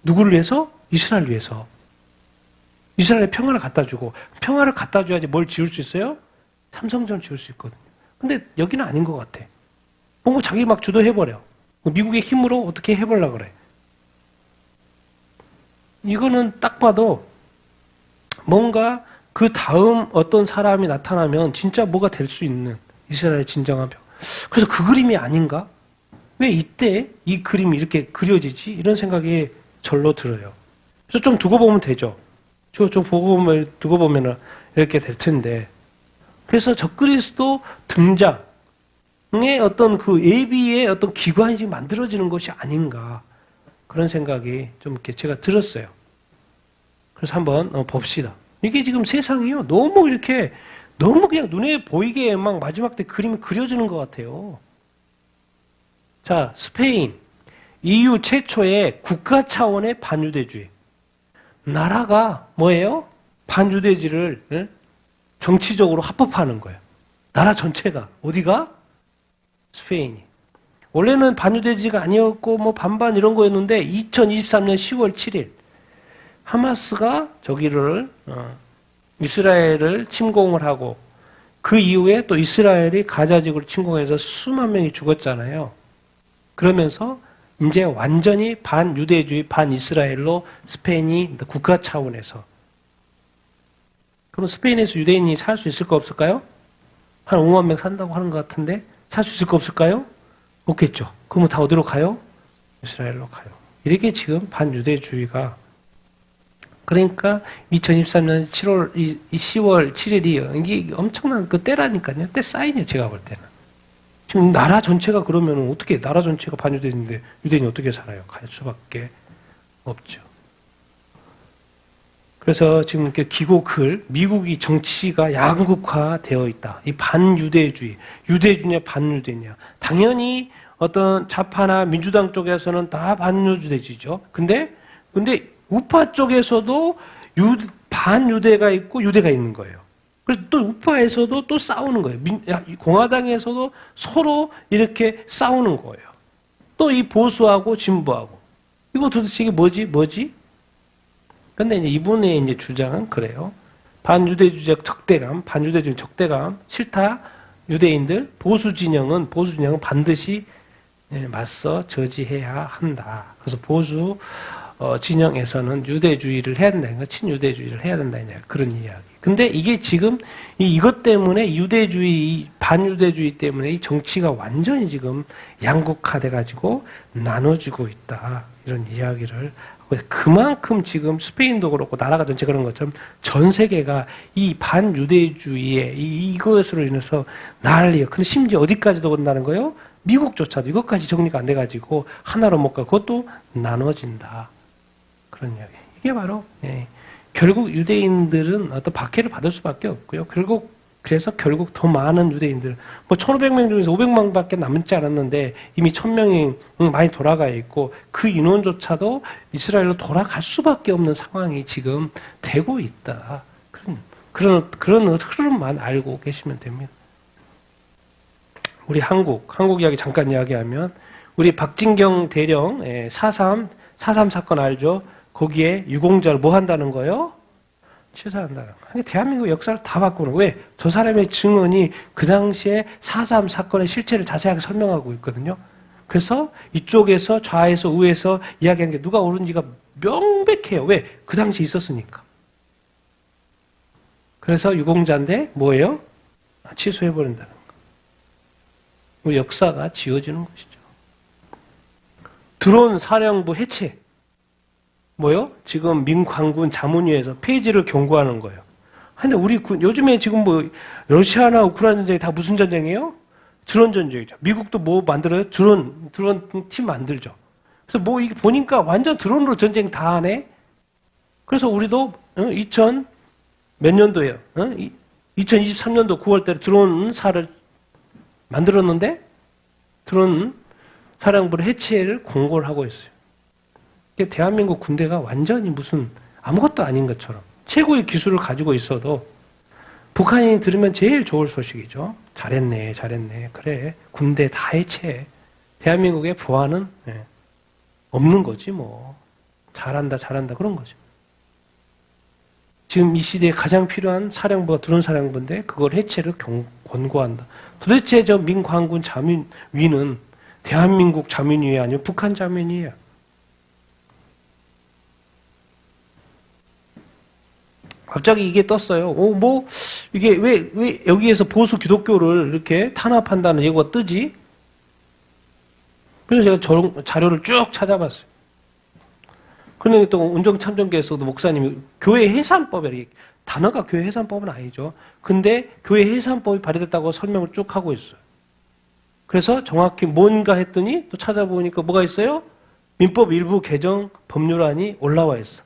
누구를 위해서? 이스라엘 위해서. 이스라엘에 평화를 갖다 주고, 평화를 갖다 줘야지 뭘 지을 수 있어요? 삼성전을 지을 수 있거든요. 근데 여기는 아닌 것 같아. 뭔가 자기 막 주도해버려. 미국의 힘으로 어떻게 해보려고 그래. 이거는 딱 봐도 뭔가 그 다음 어떤 사람이 나타나면 진짜 뭐가 될 수 있는 이스라엘의 진정한 평화. 그래서 그 그림이 아닌가? 왜 이때 이 그림이 이렇게 그려지지? 이런 생각이 절로 들어요. 그래서 좀 두고 보면 되죠. 좀 두고 보면 이렇게 될 텐데. 그래서 적그리스도 등장의 어떤 그 예비의 어떤 기관이 지금 만들어지는 것이 아닌가. 그런 생각이 좀 이렇게 제가 들었어요. 그래서 한번 봅시다. 이게 지금 세상이요. 너무 그냥 눈에 보이게 막 마지막 때 그림이 그려지는 것 같아요. 자, 스페인. EU 최초의 국가 차원의 반유대주의. 나라가 뭐예요? 반유대주의를 정치적으로 합법화하는 거예요. 나라 전체가. 어디가? 스페인이. 원래는 반유대지가 아니었고 뭐 반반 이런 거였는데 2023년 10월 7일 하마스가 저기를 이스라엘을 침공을 하고 그 이후에 또 이스라엘이 가자 지구를 침공해서 수만 명이 죽었잖아요. 그러면서 이제 완전히 반유대주의, 반이스라엘로 스페인이 국가 차원에서. 그럼 스페인에서 유대인이 살 수 있을까 없을까요? 한 5만 명 산다고 하는 것 같은데 살 수 있을까 없을까요? 없겠죠. 그러면 다 어디로 가요? 이스라엘로 가요. 이렇게 지금 반유대주의가 그러니까 2023년 10월 7일이 이게 엄청난 그 때라니까요. 때 사인이에요. 제가 볼 때는. 지금 나라 전체가 그러면 어떻게 나라 전체가 반유대인인데 유대인이 어떻게 살아요? 갈 수밖에 없죠. 그래서 지금 이렇게 기고글 미국이 정치가 양극화되어 있다. 이 반유대주의, 유대주냐 반유대냐. 당연히 어떤 좌파나 민주당 쪽에서는 다 반유대주의죠. 근데 우파 쪽에서도 반유대가 있고 유대가 있는 거예요. 그래서 또 우파에서도 또 싸우는 거예요. 공화당에서도 서로 이렇게 싸우는 거예요. 또 이 보수하고 진보하고. 이거 도대체 이게 뭐지? 근데 이제 이분의 이제 주장은 그래요. 반유대주의적 적대감, 반유대주의 적대감, 싫다. 유대인들, 보수 진영은 반드시 맞서 저지해야 한다. 그래서 보수 진영에서는 유대주의를 해야 된다. 친유대주의를 해야 된다. 그런 이야기. 근데 이게 지금 이것 때문에 유대주의, 반유대주의 때문에 이 정치가 완전히 지금 양극화돼가지고 나눠지고 있다. 이런 이야기를 하고 그만큼 지금 스페인도 그렇고 나라가 전체 그런 것처럼 전 세계가 이 반유대주의에 이것으로 인해서 난리예요. 근데 심지어 어디까지도 온다는 거예요? 미국조차도 이것까지 정리가 안 돼가지고 하나로 못 가. 그것도 나눠진다. 그런 이야기. 이게 바로 결국 유대인들은 어떤 박해를 받을 수밖에 없고요. 그래서 결국 더 많은 유대인들, 1,500명 중에서 500명밖에 남지 않았는데 이미 1,000명이 많이 돌아가 있고 그 인원조차도 이스라엘로 돌아갈 수밖에 없는 상황이 지금 되고 있다. 그런 흐름만 알고 계시면 됩니다. 우리 한국 이야기 잠깐 이야기하면 우리 박진경 대령 4.3 사건 알죠? 거기에 유공자를 뭐 한다는 거예요? 취소한다는 거예요. 대한민국 역사를 다 바꾸는 거예요. 왜? 저 사람의 증언이 그 당시에 4.3 사건의 실체를 자세하게 설명하고 있거든요. 그래서 이쪽에서 좌에서 우에서 이야기하는 게 누가 옳은지가 명백해요. 왜? 그 당시에 있었으니까. 그래서 유공자인데 뭐예요? 취소해버린다는 거예요. 우리 역사가 지워지는 것이죠. 드론 사령부 해체. 뭐요? 지금 민관군 자문위에서 폐지를 경고하는 거예요. 근데 우리 요즘에 지금 러시아나 우크라이나 전쟁이 다 무슨 전쟁이에요? 드론 전쟁이죠. 미국도 뭐 만들어요? 드론 팀 만들죠. 그래서 이게 보니까 완전 드론으로 전쟁 다 하네? 그래서 우리도 2000 몇 년도예요? 2023년도 9월달에 드론사를 만들었는데 드론 사령부를 해체를 공고를 하고 있어요. 대한민국 군대가 완전히 무슨 아무것도 아닌 것처럼 최고의 기술을 가지고 있어도 북한이 들으면 제일 좋을 소식이죠. 잘했네. 그래. 군대 다 해체해. 대한민국의 부하는 없는 거지 뭐. 잘한다 그런 거죠. 지금 이 시대에 가장 필요한 사령부가 드론 사령부인데 그걸 해체를 권고한다. 도대체 저 민관군 자민위는 대한민국 자민위 아니고 북한 자민위예요. 갑자기 이게 떴어요. 이게 왜 여기에서 보수 기독교를 이렇게 탄압한다는 예고가 뜨지? 그래서 제가 자료를 쭉 찾아봤어요. 그런데 또 운정참전교에서도 목사님이 교회 해산법에, 단어가 교회 해산법은 아니죠. 근데 교회 해산법이 발의됐다고 설명을 쭉 하고 있어요. 그래서 정확히 뭔가 했더니 또 찾아보니까 뭐가 있어요? 민법 일부 개정 법률안이 올라와 있어.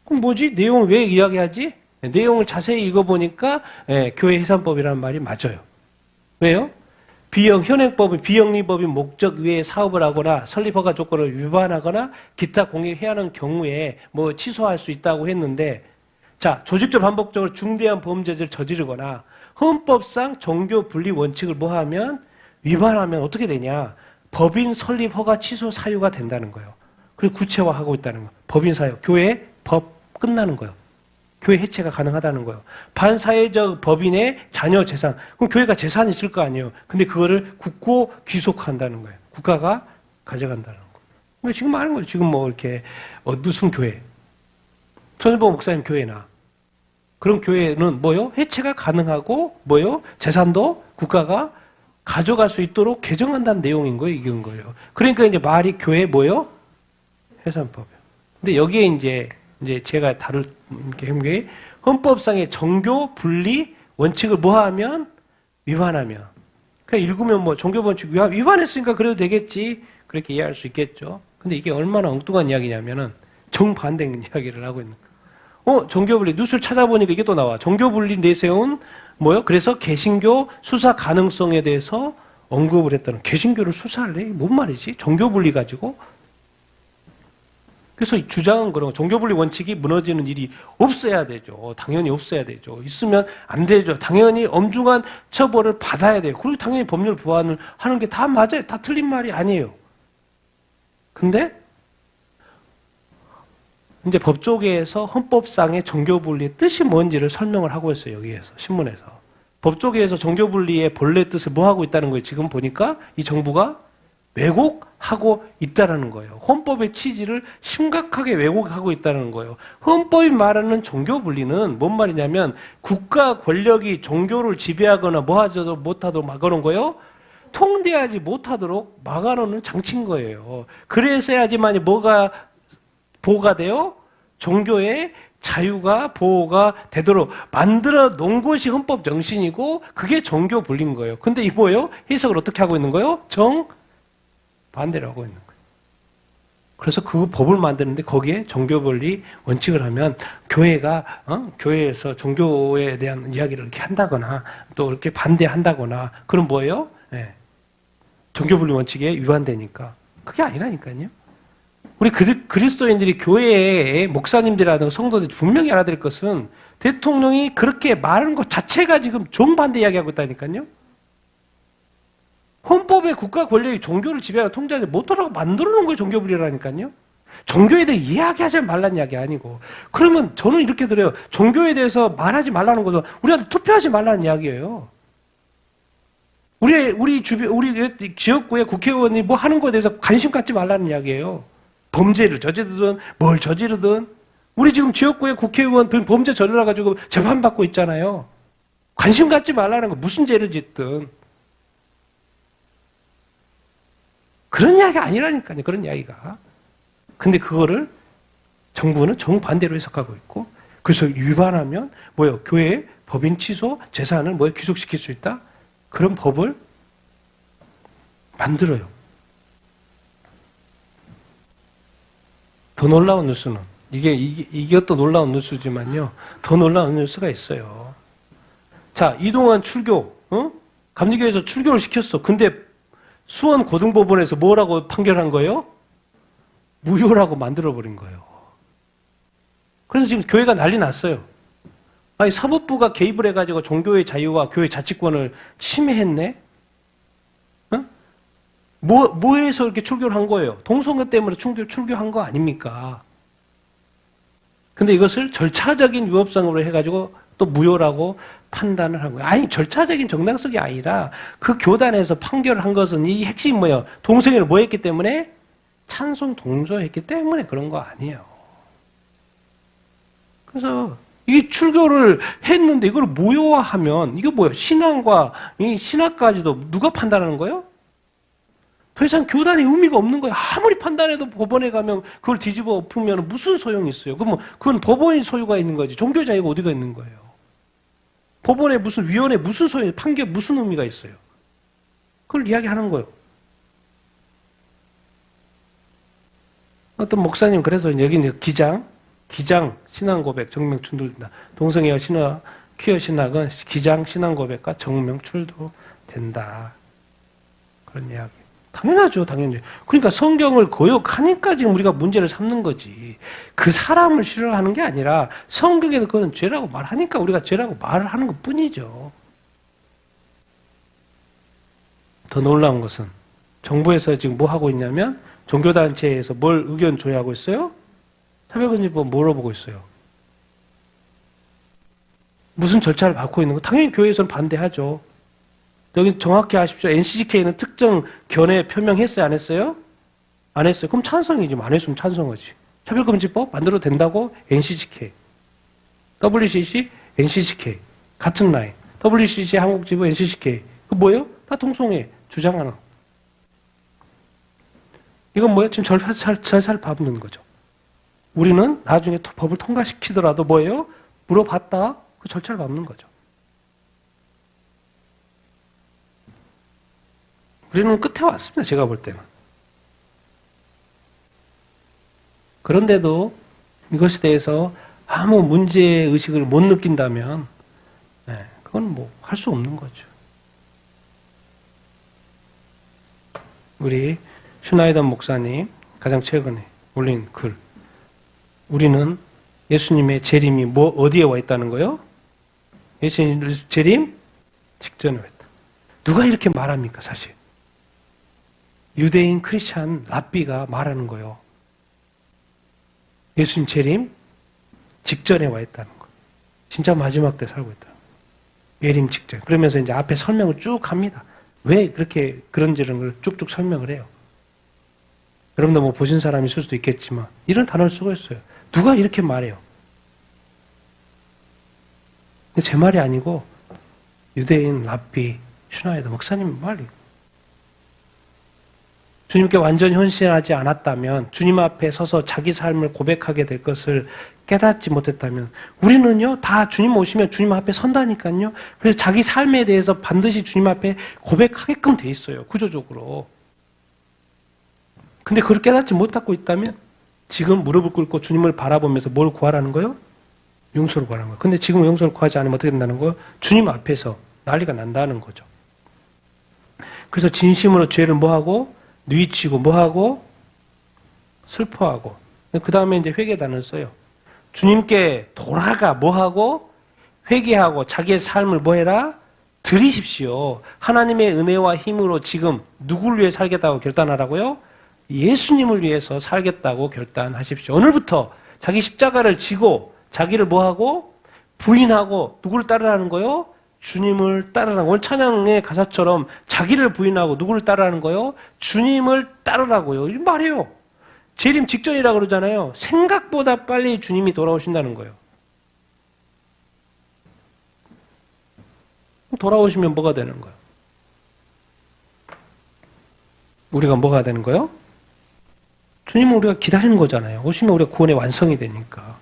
그럼 뭐지? 내용을 왜 이야기하지? 내용을 자세히 읽어보니까 교회 해산법이라는 말이 맞아요. 왜요? 현행법은 비영리법인 목적 외에 사업을 하거나 설립허가 조건을 위반하거나 기타 공익해야 하는 경우에 취소할 수 있다고 했는데, 자, 조직적 반복적으로 중대한 범죄를 저지르거나 헌법상 종교 분리 원칙을 뭐하면 위반하면 어떻게 되냐? 법인 설립 허가 취소 사유가 된다는 거예요. 그리고 구체화하고 있다는 거예요. 법인 사유, 교회 법 끝나는 거예요. 교회 해체가 가능하다는 거예요. 반사회적 법인의 자녀 재산. 그럼 교회가 재산이 있을 거 아니에요. 근데 그거를 굳고 귀속한다는 거예요. 국가가 가져간다는 거예요. 그러니까 지금 말하는 거예요. 지금 뭐 이렇게 무슨 교회, 손일보 목사님 교회나 그런 교회는 뭐요? 해체가 가능하고 뭐요? 재산도 국가가 가져갈 수 있도록 개정한다는 내용인 거예요. 이건 거예요. 그러니까 이제 말이 교회 뭐요? 해산법이요. 근데 여기에 이제 제가 다룰 게 헌법상의 종교 분리 원칙을 뭐하면 위반하면. 그냥 읽으면 뭐 종교 원칙 위반했으니까 그래도 되겠지. 그렇게 이해할 수 있겠죠. 근데 이게 얼마나 엉뚱한 이야기냐면은 정반대 이야기를 하고 있는 거예요. 종교 분리 뉴스를 찾아보니까 이게 또 나와. 종교 분리 내세운 뭐요? 그래서 개신교 수사 가능성에 대해서 언급을 했다는. 개신교를 수사를 해? 뭔 말이지? 종교 분리 가지고. 그래서 주장은 그런 종교 분리 원칙이 무너지는 일이 없어야 되죠. 당연히 없어야 되죠. 있으면 안 되죠. 당연히 엄중한 처벌을 받아야 돼요. 그리고 당연히 법률 보완을 하는 게 다 맞아요. 다 틀린 말이 아니에요. 근데 이제 법조계에서 헌법상의 종교분리의 뜻이 뭔지를 설명을 하고 있어요. 여기에서 신문에서. 법조계에서 종교분리의 본래 뜻을 뭐 하고 있다는 거예요. 지금 보니까 이 정부가 왜곡하고 있다는 거예요. 헌법의 취지를 심각하게 왜곡하고 있다는 거예요. 헌법이 말하는 종교분리는 뭔 말이냐면 국가 권력이 종교를 지배하거나 뭐 하지도 못하도록 막아놓은 거예요. 통제하지 못하도록 막아놓는 장치인 거예요. 그래서야지만 뭐가 보호가 돼요? 종교의 자유가 보호가 되도록 만들어 놓은 것이 헌법 정신이고 그게 종교 분리인 거예요. 근데 이 뭐예요? 해석을 어떻게 하고 있는 거예요? 반대로 하고 있는 거예요. 그래서 그 법을 만드는데 거기에 종교 분리 원칙을 하면 교회가 교회에서 종교에 대한 이야기를 이렇게 한다거나 또 이렇게 반대한다거나 그럼 뭐예요? 네. 종교 분리 원칙에 위반되니까 그게 아니라니까요. 우리 그리스도인들이 교회의 목사님들이라든가 성도들이 분명히 알아야 될 것은 대통령이 그렇게 말하는 것 자체가 지금 정반대 이야기하고 있다니까요. 헌법에 국가 권력이 종교를 지배하고 통제하지 못하라고 만들어 놓은 게 종교불이라니까요. 종교에 대해 이야기하지 말라는 이야기 아니고. 그러면 저는 이렇게 들어요. 종교에 대해서 말하지 말라는 것은 우리한테 투표하지 말라는 이야기예요. 우리 지역구의 국회의원이 뭐 하는 거에 대해서 관심 갖지 말라는 이야기예요. 범죄를 저지르든 뭘 저지르든 우리 지금 지역구의 국회의원 범죄 저질러가지고 재판받고 있잖아요. 관심 갖지 말라는 거 무슨 죄를 짓든 그런 이야기가 아니라니까요. 그런 이야기가. 근데 그거를 정부는 정반대로 해석하고 있고 그래서 위반하면 뭐예요? 교회 법인 취소 재산을 뭐에 귀속시킬 수 있다? 그런 법을 만들어요. 더 놀라운 뉴스는 이게 또 놀라운 뉴스지만요. 더 놀라운 뉴스가 있어요. 자, 이동환 출교, 감리교에서 출교를 시켰어. 근데 수원 고등법원에서 뭐라고 판결한 거예요? 무효라고 만들어버린 거예요. 그래서 지금 교회가 난리 났어요. 아니, 사법부가 개입을 해가지고 종교의 자유와 교회 자치권을 침해했네? 뭐해서 이렇게 출교를 한 거예요? 동성애 때문에 출교한 거 아닙니까? 근데 이것을 절차적인 위법성으로 해가지고 또 무효라고 판단을 한 거예요. 아니, 절차적인 정당성이 아니라 그 교단에서 판결을 한 것은 이 핵심이 뭐예요? 동성애를 뭐 했기 때문에? 찬송 동조했기 때문에 그런 거 아니에요. 그래서 이 출교를 했는데 이걸 무효화하면 이게 뭐예요? 신앙과 이 신학까지도 누가 판단하는 거예요? 더 이상 교단의 의미가 없는 거예요. 아무리 판단해도 법원에 가면 그걸 뒤집어 엎으면 무슨 소용이 있어요? 그건 법원이 소유가 있는 거지. 종교 자유가 어디가 있는 거예요? 법원에 무슨 위원회 무슨 소용이 판결 무슨 의미가 있어요? 그걸 이야기하는 거예요. 어떤 목사님 그래서 여기는 기장 신앙 고백 정명 충돌된다. 동성애와 퀴어 신학은 기장 신앙 고백과 정명 충돌된다. 그런 이야기. 당연하죠, 당연히. 그러니까 성경을 거역하니까 지금 우리가 문제를 삼는 거지. 그 사람을 싫어하는 게 아니라 성경에도 그건 죄라고 말하니까 우리가 죄라고 말을 하는 것 뿐이죠. 더 놀라운 것은 정부에서 지금 뭐 하고 있냐면 종교단체에서 뭘 의견 조회하고 있어요? 차별금지법 물어보고 있어요. 무슨 절차를 밟고 있는 거? 당연히 교회에서는 반대하죠. 여기 정확히 아십시오. NCGK는 특정 견해 표명했어요? 안 했어요? 안 했어요. 그럼 찬성이지. 안 했으면 찬성하지. 차별금지법 만들어도 된다고? NCGK. WCC, NCGK. 같은 라인. WCC 한국지부, NCGK. 그 뭐예요? 다 동성애 주장하는. 이건 뭐예요? 지금 절차를 밟는 거죠. 우리는 나중에 법을 통과시키더라도 뭐예요? 물어봤다. 그 절차를 밟는 거죠. 우리는 끝에 왔습니다. 제가 볼 때는. 그런데도 이것에 대해서 아무 문제의식을 못 느낀다면 그건 뭐 할 수 없는 거죠. 우리 슈나이더 목사님 가장 최근에 올린 글. 우리는 예수님의 재림이 어디에 와 있다는 거요? 예수님 재림 직전에 와 있다. 누가 이렇게 말합니까, 사실? 유대인 크리스찬 랍비가 말하는 거요. 예수님 재림 직전에 와 있다는 거. 진짜 마지막 때 살고 있다. 예림 직전. 그러면서 이제 앞에 설명을 쭉 합니다. 왜 그렇게 그런지를 걸 쭉쭉 설명을 해요. 여러분도 뭐 보신 사람이 있을 수도 있겠지만 이런 단어를 쓰고 있어요. 누가 이렇게 말해요? 근데 제 말이 아니고 유대인 랍비 슈나이더 목사님 말이에요. 주님께 완전히 헌신하지 않았다면, 주님 앞에 서서 자기 삶을 고백하게 될 것을 깨닫지 못했다면, 우리는요, 다 주님 오시면 주님 앞에 선다니까요. 그래서 자기 삶에 대해서 반드시 주님 앞에 고백하게끔 돼 있어요, 구조적으로. 근데 그걸 깨닫지 못하고 있다면, 지금 무릎을 꿇고 주님을 바라보면서 뭘 구하라는 거예요? 용서를 구하라는 거예요. 근데 지금 용서를 구하지 않으면 어떻게 된다는 거예요? 주님 앞에서 난리가 난다는 거죠. 그래서 진심으로 죄를 뭐하고? 뉘우치고 뭐하고? 슬퍼하고. 그 다음에 이제 회개단을 써요. 주님께 돌아가 뭐하고? 회개하고 자기의 삶을 뭐해라? 드리십시오. 하나님의 은혜와 힘으로 지금 누구를 위해 살겠다고 결단하라고요? 예수님을 위해서 살겠다고 결단하십시오. 오늘부터 자기 십자가를 지고 자기를 뭐하고? 부인하고 누구를 따르라는 거요? 주님을 따르라고. 오늘 찬양의 가사처럼 자기를 부인하고 누구를 따르라는 거요? 주님을 따르라고요. 이 말이에요. 재림 직전이라고 그러잖아요. 생각보다 빨리 주님이 돌아오신다는 거예요. 돌아오시면 뭐가 되는 거예요? 우리가 뭐가 되는 거예요? 주님은 우리가 기다리는 거잖아요. 오시면 우리가 구원의 완성이 되니까.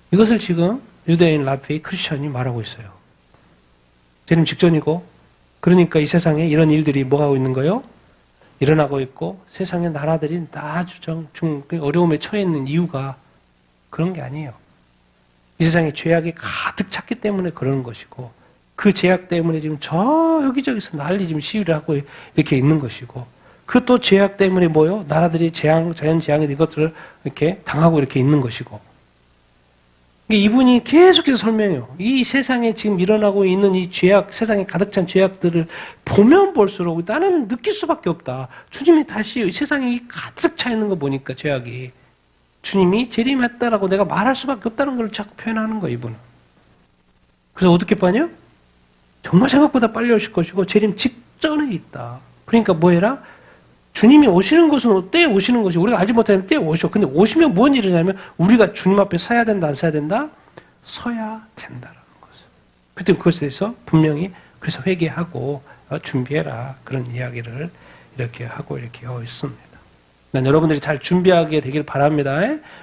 이것을 지금 유대인 랍비 크리스천이 말하고 있어요. 재림 직전이고, 그러니까 이 세상에 이런 일들이 뭐 하고 있는 거예요? 일어나고 있고, 세상의 나라들이 아주 좀 어려움에 처해 있는 이유가 그런 게 아니에요. 이 세상에 죄악이 가득 찼기 때문에 그러는 것이고, 그 죄악 때문에 지금 저 여기저기서 난리 지금 시위를 하고 이렇게 있는 것이고, 그 또 죄악 때문에 뭐요? 나라들이 자연 재앙이 이것들을 이렇게 당하고 이렇게 있는 것이고, 이분이 계속해서 설명해요. 이 세상에 지금 일어나고 있는 이 죄악, 세상에 가득 찬 죄악들을 보면 볼수록 나는 느낄 수밖에 없다. 주님이 다시 이 세상에 가득 차 있는 거 보니까 죄악이. 주님이 재림했다라고 내가 말할 수밖에 없다는 걸 자꾸 표현하는 거예요, 이분은. 그래서 어떻게 빠냐? 정말 생각보다 빨리 오실 것이고 재림 직전에 있다. 그러니까 뭐 해라? 주님이 오시는 것은 때에 오시는 것이 우리가 알지 못하는 때에 오셔. 근데 오시면 뭔 일이냐면 우리가 주님 앞에 서야 된다, 안 서야 된다? 서야 된다라는 것을. 그때 그것에 대해서 분명히 그래서 회개하고 준비해라. 그런 이야기를 이렇게 하고 이렇게 하고 있습니다. 난 여러분들이 잘 준비하게 되길 바랍니다.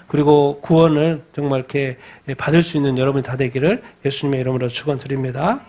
그리고 구원을 정말 이렇게 받을 수 있는 여러분이 다 되기를 예수님의 이름으로 축원드립니다.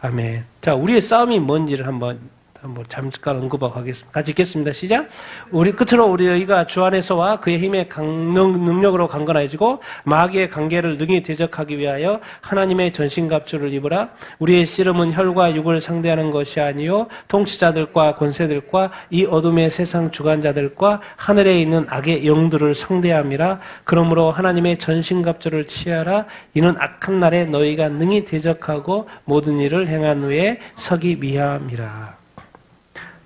아멘. 자, 우리의 싸움이 뭔지를 한번 뭐 잠깐 언급하고 가겠습니다. 같이 읽겠습니다. 시작. 우리 끝으로 우리가 주 안에서와 그의 힘의 능력으로 강건해지고 마귀의 관계를 능히 대적하기 위하여 하나님의 전신갑주를 입으라. 우리의 씨름은 혈과 육을 상대하는 것이 아니요 통치자들과 권세들과 이 어둠의 세상 주관자들과 하늘에 있는 악의 영들을 상대함이라. 그러므로 하나님의 전신갑주를 취하라. 이는 악한 날에 너희가 능히 대적하고 모든 일을 행한 후에 서기 위함이라.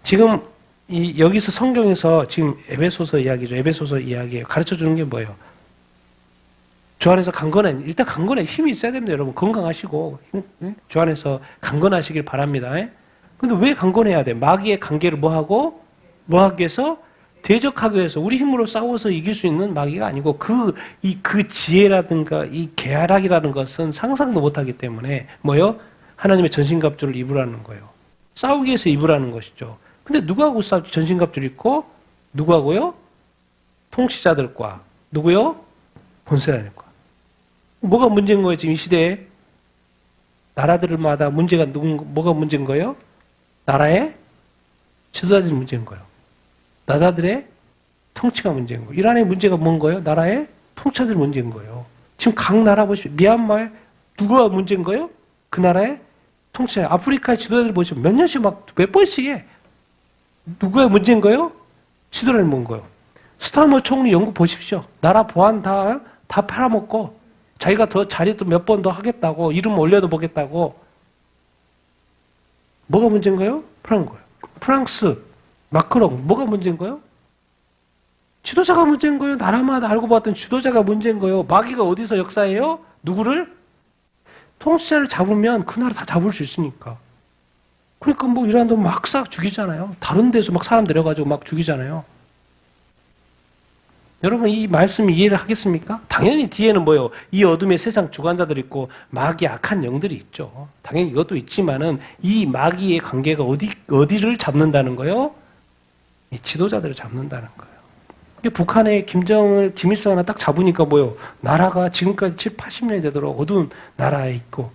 지금 여기서 성경에서 지금 에베소서 이야기죠. 에베소서 이야기예요. 가르쳐 주는 게 뭐예요? 주 안에서 일단 강건해 힘이 있어야 됩니다. 여러분 건강하시고 주 안에서 강건하시길 바랍니다. 근데 왜 강건해야 돼? 마귀의 관계를 뭐하기 위해서? 대적하기 위해서. 우리 힘으로 싸워서 이길 수 있는 마귀가 아니고 그 지혜라든가 이 계략이라는 것은 상상도 못하기 때문에 뭐요? 하나님의 전신갑주를 입으라는 거예요. 싸우기 위해서 입으라는 것이죠. 근데 누구하고 싸우지? 전신갑주를 입고 누구하고요? 통치자들과 누구요? 권세자들과. 뭐가 문제인 거예요? 지금 이 시대에 나라들마다 뭐가 문제인 거예요? 나라의 지도자들이 문제인 거예요. 나라들의 통치가 문제인 거예요. 이란의 문제가 뭔 거예요? 나라의 통치자들이 문제인 거예요. 지금 각 나라 보십시오. 미얀마에 누가 문제인 거예요? 그 나라의 통치자. 아프리카의 지도자들 보시면 몇 년씩 몇 번씩 해. 누구의 문제인 거예요? 지도자들이 뭔 거예요? 스타머 총리 영국 보십시오. 나라 보안 다 팔아먹고 자기가 더 자리도 몇 번 더 하겠다고 이름 올려도 보겠다고. 뭐가 문제인 거예요? 그런 거예요. 프랑스 마크롱 뭐가 문제인 거예요? 지도자가 문제인 거예요. 나라마다 알고 봤던 지도자가 문제인 거예요. 마귀가 어디서 역사해요? 누구를? 통치자를 잡으면 그 나라 다 잡을 수 있으니까. 그러니까 뭐 이란도 막 싹 죽이잖아요. 다른 데서 막 사람 데려가지고 막 죽이잖아요. 여러분 이 말씀 이해를 하겠습니까? 당연히 뒤에는 뭐예요? 이 어둠의 세상 주관자들이 있고 마귀의 악한 영들이 있죠. 당연히 이것도 있지만은 이 마귀의 관계가 어디를 잡는다는 거예요? 이 지도자들을 잡는다는 거예요. 북한의 김일성 하나 딱 잡으니까 뭐예요? 나라가 지금까지 7, 80년이 되도록 어두운 나라에 있고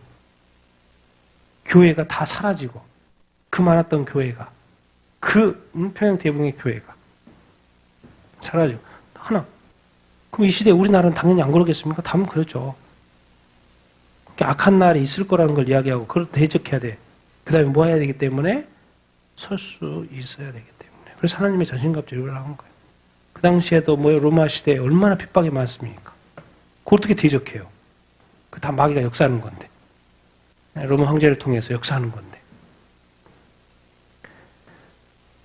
교회가 다 사라지고 그 많았던 교회가 평양 대붕의 교회가 사라지고 하나. 그럼 이 시대에 우리나라는 당연히 안 그러겠습니까? 답은 그렇죠. 악한 날이 있을 거라는 걸 이야기하고 그걸 대적해야 돼. 그 다음에 뭐 해야 되기 때문에? 설 수 있어야 되기 때문에. 그래서 하나님의 전신갑주를 하는 거예요. 그 당시에도 로마 시대에 얼마나 핍박이 많습니까? 그걸 어떻게 대적해요? 그 다 마귀가 역사하는 건데. 로마 황제를 통해서 역사하는 건데.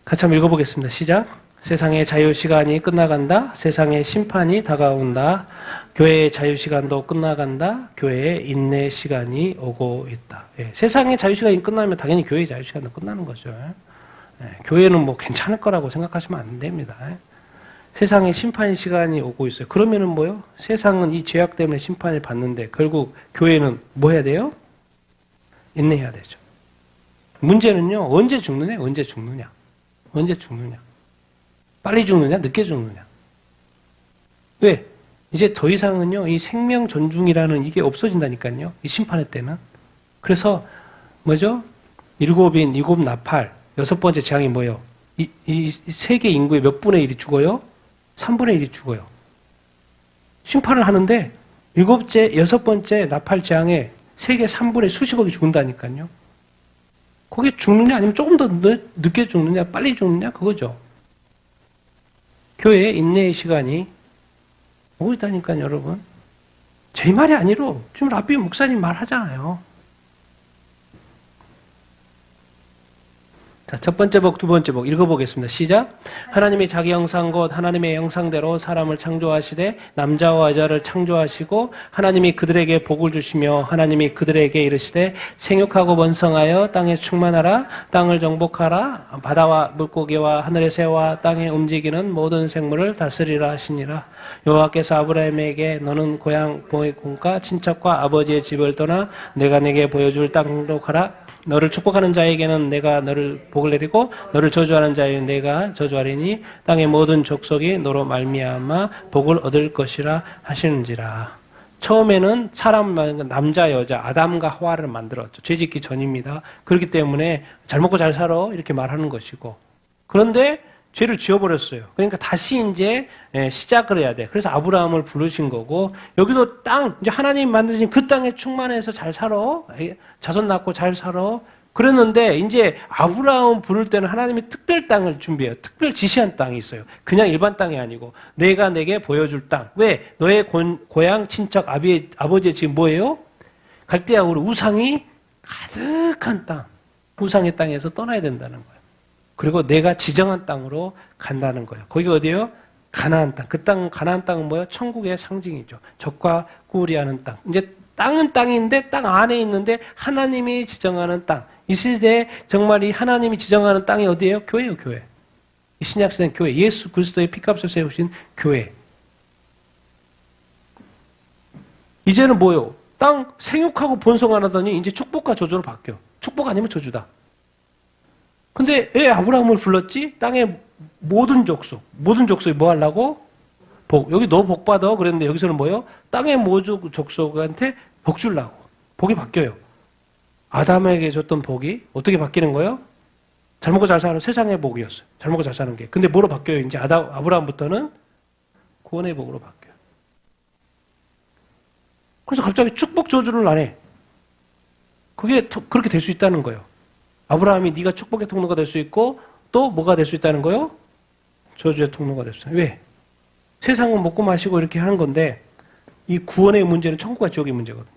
같이 한번 읽어보겠습니다. 시작. 세상의 자유시간이 끝나간다. 세상의 심판이 다가온다. 교회의 자유시간도 끝나간다. 교회의 인내 시간이 오고 있다. 세상의 자유시간이 끝나면 당연히 교회의 자유시간도 끝나는 거죠. 교회는 뭐 괜찮을 거라고 생각하시면 안 됩니다. 세상의 심판 시간이 오고 있어요. 그러면은 뭐요? 세상은 이 죄악 때문에 심판을 받는데 결국 교회는 뭐 해야 돼요? 인내해야 되죠. 문제는요. 언제 죽느냐? 빨리 죽느냐? 늦게 죽느냐? 왜? 이제 더 이상은요. 이 생명 존중이라는 이게 없어진다니까요. 이 심판의 때는. 그래서 뭐죠? 일곱 나팔. 6번째 재앙이 뭐예요? 이 세계 인구의 몇 분의 1이 죽어요? 3분의 1이 죽어요. 심판을 하는데 6번째 나팔 재앙에 세계 3분의 수십억이 죽는다니까요. 거기에 죽느냐 아니면 조금 더 늦게 죽느냐 빨리 죽느냐 그거죠. 교회의 인내의 시간이 오고 있다니까요, 여러분. 제 말이 아니로 지금 라비 목사님 말하잖아요. 자, 첫 번째 복, 두 번째 복 읽어보겠습니다. 시작. 하나님이 자기 형상 곧 하나님의 형상대로 사람을 창조하시되 남자와 여자를 창조하시고 하나님이 그들에게 복을 주시며 하나님이 그들에게 이르시되 생육하고 번성하여 땅에 충만하라. 땅을 정복하라. 바다와 물고기와 하늘의 새와 땅에 움직이는 모든 생물을 다스리라 하시니라. 여호와께서 아브라함에게 너는 고향 본가 친척과 아버지의 집을 떠나 내가 내게 보여줄 땅으로 가라. 너를 축복하는 자에게는 내가 너를 복을 내리고 너를 저주하는 자에게는 내가 저주하리니 땅의 모든 족속이 너로 말미암아 복을 얻을 것이라 하시는지라. 처음에는 사람, 남자, 여자, 아담과 하와를 만들었죠. 죄짓기 전입니다. 그렇기 때문에 잘 먹고 잘 살아 이렇게 말하는 것이고. 그런데 죄를 지어버렸어요. 그러니까 다시 이제 시작을 해야 돼. 그래서 아브라함을 부르신 거고, 여기도 땅, 이제 하나님 만드신 그 땅에 충만해서 잘 살아. 자손 낳고 잘 살아. 그랬는데 이제 아브라함 부를 때는 하나님이 특별 땅을 준비해요. 특별 지시한 땅이 있어요. 그냥 일반 땅이 아니고 내가 내게 보여줄 땅. 왜? 너의 고향 친척 아버지의 지금 뭐예요? 갈대아 우르 우상이 가득한 땅. 우상의 땅에서 떠나야 된다는 거예요. 그리고 내가 지정한 땅으로 간다는 거예요. 거기가 어디예요? 가나안 땅. 그 땅, 가나안 땅은 뭐예요? 천국의 상징이죠. 적과 꿀이 하는 땅. 이제 땅은 땅인데 땅 안에 있는데 하나님이 지정하는 땅. 이 시대에 정말 이 하나님이 지정하는 땅이 어디예요? 교회예요, 교회. 이 신약시대는 교회. 예수 그리스도의 피값을 세우신 교회. 이제는 뭐예요? 땅 생육하고 번성 안 하더니 이제 축복과 저주로 바뀌어. 축복 아니면 저주다. 근데 왜 아브라함을 불렀지? 땅의 모든 족속이 뭐 하려고? 복. 여기 너 복 받아. 그랬는데 여기서는 뭐예요? 땅의 모든 족속한테 복 주려고. 복이 바뀌어요. 아담에게 줬던 복이 어떻게 바뀌는 거예요? 잘 먹고 잘 사는 세상의 복이었어요. 잘 먹고 잘 사는 게. 근데 뭐로 바뀌어요? 이제 아브라함부터는 구원의 복으로 바뀌어요. 그래서 갑자기 축복 저주를 안 해. 그게 그렇게 될 수 있다는 거예요. 아브라함이 네가 축복의 통로가 될 수 있고 또 뭐가 될 수 있다는 거예요? 저주의 통로가 될 수 있어요. 왜? 세상은 먹고 마시고 이렇게 하는 건데 이 구원의 문제는 천국과 지옥의 문제거든요.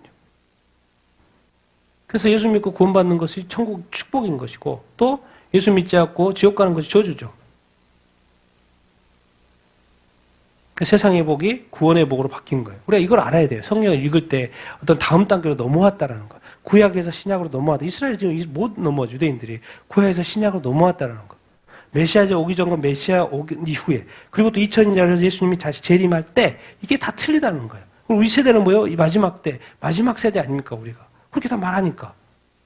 그래서 예수 믿고 구원받는 것이 천국 축복인 것이고 또 예수 믿지 않고 지옥 가는 것이 저주죠. 그 세상의 복이 구원의 복으로 바뀐 거예요. 우리가 이걸 알아야 돼요. 성경을 읽을 때 어떤 다음 단계로 넘어왔다라는 거. 구약에서 신약으로 넘어왔다. 이스라엘 지금 못 넘어와 유대인들이 구약에서 신약으로 넘어왔다라는 거. 메시아제 오기 전과 메시아 오기 이후에 그리고 또 2000년 예수님이 다시 재림할 때 이게 다 틀리다는 거예요. 그리고 우리 세대는 뭐예요? 이 마지막 때 마지막 세대 아닙니까 우리가? 그렇게 다 말하니까.